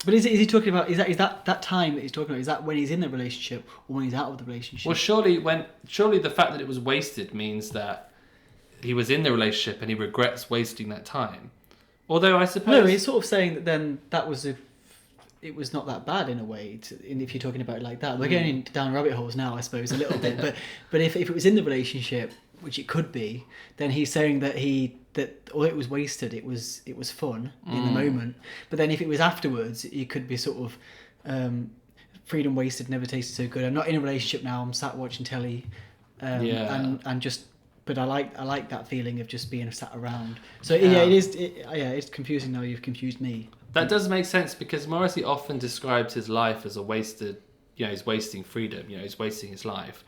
Speaker 2: But is he talking about? Is that time that he's talking about? Is that when he's in the relationship or when he's out of the relationship?
Speaker 1: Well, surely the fact that it was wasted means that he was in the relationship and he regrets wasting that time. Although I suppose
Speaker 2: no, he's sort of saying that then that was it was not that bad in a way. If you're talking about it like that, we're getting down rabbit holes now, I suppose, a little bit. But if it was in the relationship, which it could be, then he's saying that although it was wasted, it was fun in the moment. But then if it was afterwards, it could be sort of freedom wasted, never tasted so good. I'm not in a relationship now. I'm sat watching telly, and just. But I like that feeling of just being sat around. So it's confusing now. You've confused me.
Speaker 1: That does make sense because Morrissey often describes his life as a wasted. He's wasting freedom. He's wasting his life.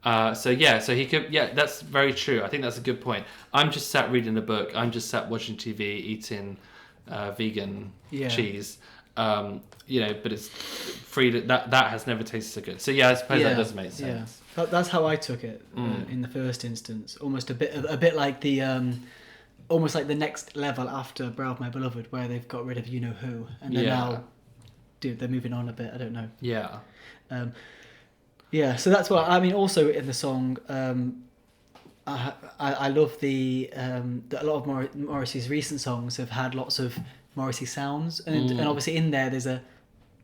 Speaker 1: So he could. Yeah, that's very true. I think that's a good point. I'm just sat reading a book. I'm just sat watching TV, eating vegan cheese. But it's freedom that has never tasted so good. So I suppose that does make sense.
Speaker 2: Yeah. That's how I took it in the first instance. Almost a bit like the almost like the next level after Brow of My Beloved, where they've got rid of you know who, and then now, they're moving on a bit. I don't know.
Speaker 1: Yeah.
Speaker 2: So that's what I mean. Also in the song, I love that a lot of Morrissey's recent songs have had lots of Morrissey sounds, and obviously in there there's a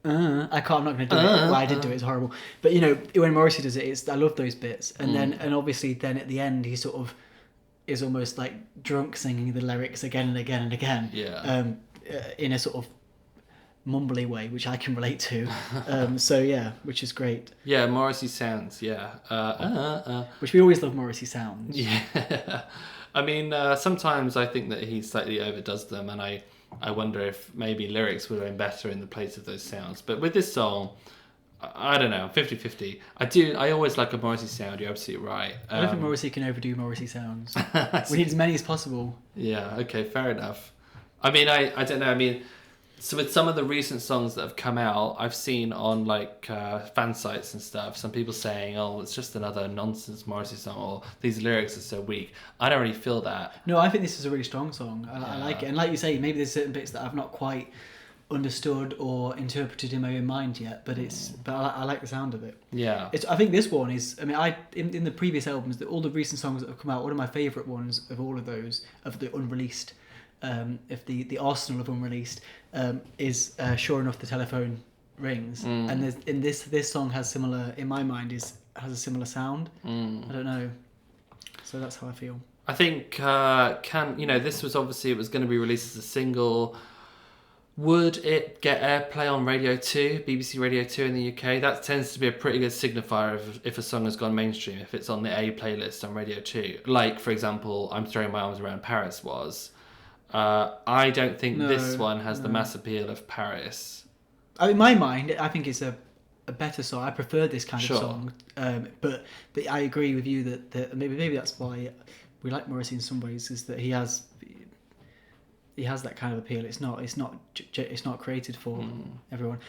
Speaker 2: I'm not going to do it. Well, I did do it. It's horrible. But when Morrissey does it, I love those bits. And obviously then at the end he sort of is almost like drunk singing the lyrics again and again and again.
Speaker 1: Yeah.
Speaker 2: In a sort of mumbly way, which I can relate to. Which is great.
Speaker 1: Yeah, Morrissey sounds. Yeah.
Speaker 2: Which we always love Morrissey sounds.
Speaker 1: Yeah. I mean, sometimes I think that he slightly overdoes them, and I wonder if maybe lyrics would have been better in the place of those sounds. But with this song, I don't know, 50-50. I always like a Morrissey sound, you're absolutely right.
Speaker 2: I don't think Morrissey can overdo Morrissey sounds. We need as many as possible.
Speaker 1: Yeah, okay, fair enough. I mean, I don't know, I mean, so with some of the recent songs that have come out, I've seen on fan sites and stuff, some people saying, oh, it's just another nonsense Morrissey song, or these lyrics are so weak. I don't really feel that.
Speaker 2: No, I think this is a really strong song. I like it. And like you say, maybe there's certain bits that I've not quite understood or interpreted in my own mind yet, but I like the sound of it.
Speaker 1: Yeah.
Speaker 2: I think this one is, I mean, in the previous albums, all the recent songs that have come out, one of my favourite ones of all of those, of the unreleased, if the arsenal of unreleased, is Sure Enough the Telephone Rings, and this song has similar, in my mind, has a similar sound. I don't know, so that's how I feel.
Speaker 1: I think this was obviously, it was going to be released as a single. Would it get airplay on Radio 2, BBC Radio 2 in the UK? That tends to be a pretty good signifier of if a song has gone mainstream, if it's on the A playlist on Radio 2. Like, for example, I'm Throwing My Arms Around Paris was. I don't think this one has the mass appeal of Paris.
Speaker 2: In my mind, I think it's a better song. I prefer this kind of song. But I agree with you that maybe that's why we like Morrissey in some ways, is that he has that kind of appeal. It's not created for everyone.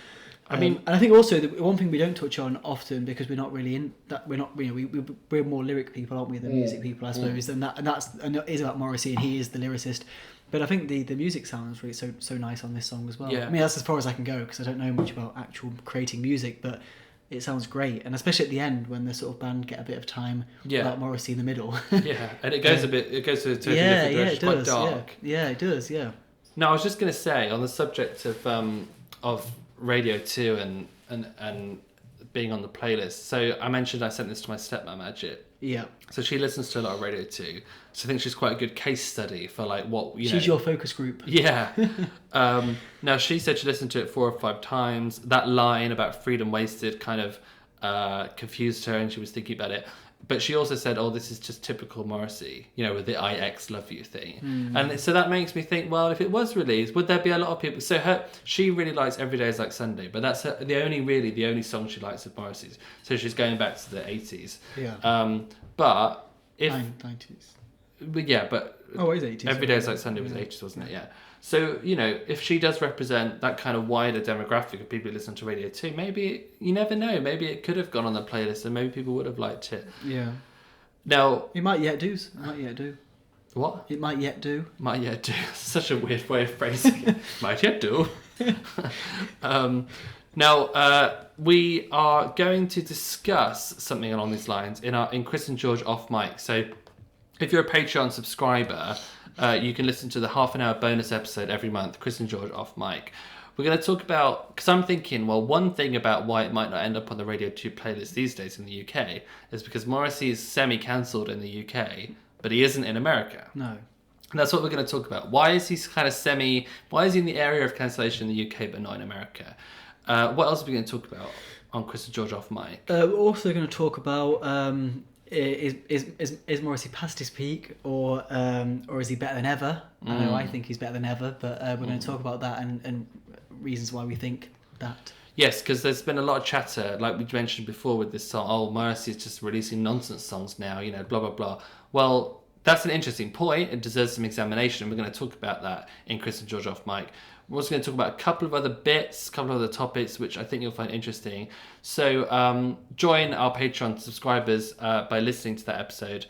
Speaker 2: I mean, and I think also the one thing we don't touch on often, because we're not really in that, we're more lyric people, aren't we, than music people, I suppose. And it is about Morrissey, and he is the lyricist. But I think the music sounds really so nice on this song as well. Yeah. I mean, that's as far as I can go, because I don't know much about actual creating music, but it sounds great. And especially at the end, when the sort of band get a bit of time without Morrissey in the middle.
Speaker 1: Yeah, and it goes to a different direction. It's quite dark.
Speaker 2: Yeah, it does. Yeah.
Speaker 1: No, I was just going to say, on the subject of Radio 2 and being on the playlist. So I mentioned I sent this to my stepmom, Ajit.
Speaker 2: Yeah.
Speaker 1: So she listens to a lot of Radio 2. So I think she's quite a good case study for what
Speaker 2: she's your focus group.
Speaker 1: Yeah. Now she said she listened to it 4 or 5 times. That line about freedom wasted kind of confused her, and she was thinking about it. But she also said, oh, this is just typical Morrissey, with the IX love you thing. And so that makes me think, well, if it was released, would there be a lot of people? So she really likes Every Day Is Like Sunday, but that's the only song she likes of Morrissey's. So she's going back to the 80s.
Speaker 2: Yeah.
Speaker 1: But if...
Speaker 2: 90s.
Speaker 1: But yeah, but...
Speaker 2: Oh, it is 80s.
Speaker 1: Every Day Is Like Sunday was 80s, wasn't it? Yeah. So, you know, if she does represent that kind of wider demographic of people who listen to radio too, maybe, you never know, maybe it could have gone on the playlist and maybe people would have liked it.
Speaker 2: Yeah.
Speaker 1: Now...
Speaker 2: It might yet do. It might yet do.
Speaker 1: What?
Speaker 2: It might yet do.
Speaker 1: Might yet do. Such a weird way of phrasing it. Might yet do. Now, we are going to discuss something along these lines in Chris and George Off Mic. So, if you're a Patreon subscriber, you can listen to the half-an-hour bonus episode every month, Chris and George Off Mic. We're going to talk about, because I'm thinking, well, one thing about why it might not end up on the Radio 2 playlist these days in the UK is because Morrissey is semi-cancelled in the UK, but he isn't in America.
Speaker 2: No.
Speaker 1: And that's what we're going to talk about. Why is he kind of why is he in the area of cancellation in the UK but not in America? What else are we going to talk about on Chris and George Off Mic?
Speaker 2: We're also going to talk about is Morrissey past his peak or is he better than ever? I know I think he's better than ever, but we're going to talk about that and reasons why we think that.
Speaker 1: Yes, because there's been a lot of chatter, like we mentioned before with this song, oh, Morrissey is just releasing nonsense songs now, you know, blah, blah, blah. Well, that's an interesting point. It deserves some examination, and we're going to talk about that in Chris and George Off Mic. We're also going to talk about a couple of other bits, a couple of other topics, which I think you'll find interesting. So join our Patreon subscribers by listening to that episode.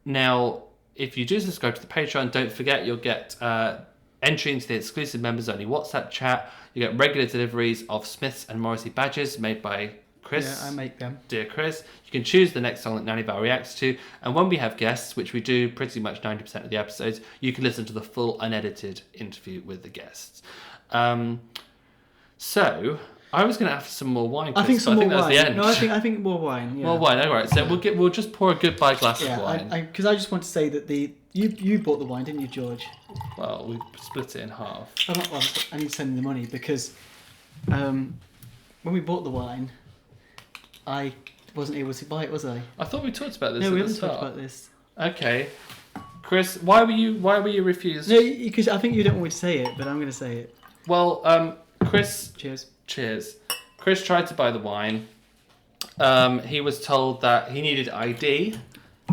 Speaker 1: Now, if you do subscribe to the Patreon, don't forget you'll get entry into the exclusive members-only WhatsApp chat. You get regular deliveries of Smiths and Morrissey badges made by Chris.
Speaker 2: Yeah, I make them.
Speaker 1: Dear Chris. You can choose the next song that Nanny Val reacts to. And when we have guests, which we do pretty much 90% of the episodes, you can listen to the full unedited interview with the guests. So, I was going to have some more wine, Chris,
Speaker 2: I think some more
Speaker 1: that's
Speaker 2: wine.
Speaker 1: the end.
Speaker 2: No, I think more wine. Yeah.
Speaker 1: More wine, all right. So we'll just pour a goodbye glass of wine.
Speaker 2: Because I just want to say that you bought the wine, didn't you, George?
Speaker 1: Well, we split it in half.
Speaker 2: I need to send you the money because when we bought the wine, I wasn't able to buy it, was I?
Speaker 1: I thought we talked about this.
Speaker 2: No,
Speaker 1: at
Speaker 2: we
Speaker 1: the
Speaker 2: haven't
Speaker 1: start.
Speaker 2: talked about this.
Speaker 1: Okay, Chris, why were you refused?
Speaker 2: No, because I think you don't want me to say it, but I'm going to say it.
Speaker 1: Well, Chris.
Speaker 2: Cheers.
Speaker 1: Chris tried to buy the wine. He was told that he needed ID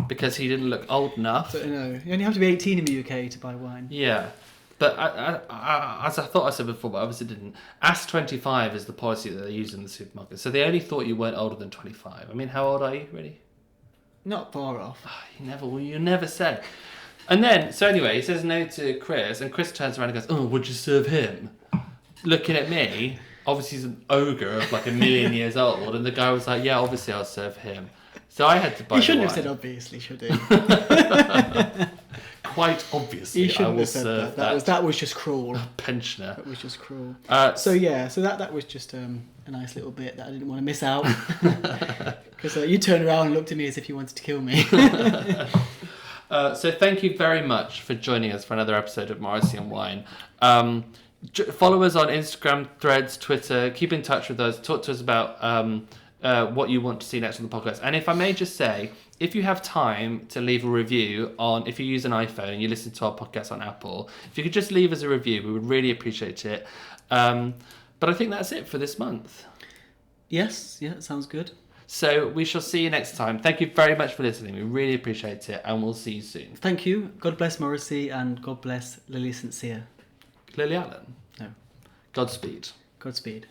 Speaker 1: because he didn't look old enough.
Speaker 2: But no, you only have to be 18 in the UK to buy wine.
Speaker 1: Yeah. But as I thought I said before, but obviously didn't, Ask 25 is the policy that they use in the supermarket. So they only thought you weren't older than 25. I mean, how old are you, really?
Speaker 2: Not far off.
Speaker 1: You never say. And then, so anyway, he says no to Chris, and Chris turns around and goes, oh, would you serve him? Looking at me, obviously he's an ogre of like 1,000,000 years old, and the guy was like, yeah, obviously I'll serve him. So I had to buy
Speaker 2: He shouldn't
Speaker 1: the
Speaker 2: have
Speaker 1: wine.
Speaker 2: said obviously, should he?
Speaker 1: Quite obviously,
Speaker 2: He shouldn't
Speaker 1: I will
Speaker 2: have said
Speaker 1: serve
Speaker 2: that. That was just cruel.
Speaker 1: pensioner.
Speaker 2: That was just cruel.
Speaker 1: So
Speaker 2: that was just a nice little bit that I didn't want to miss out. Because you turned around and looked at me as if you wanted to kill me.
Speaker 1: So thank you very much for joining us for another episode of Morrissey and Wine. Follow us on Instagram, Threads, Twitter. Keep in touch with us. Talk to us about what you want to see next on the podcast. And if I may just say, if you have time to leave a review if you use an iPhone and you listen to our podcast on Apple, if you could just leave us a review, we would really appreciate it. But I think that's it for this month.
Speaker 2: Yes, yeah, sounds good.
Speaker 1: So we shall see you next time. Thank you very much for listening. We really appreciate it, and we'll see you soon.
Speaker 2: Thank you. God bless Morrissey and God bless Lily Sincere.
Speaker 1: Lily Allen.
Speaker 2: No.
Speaker 1: Godspeed.
Speaker 2: Godspeed.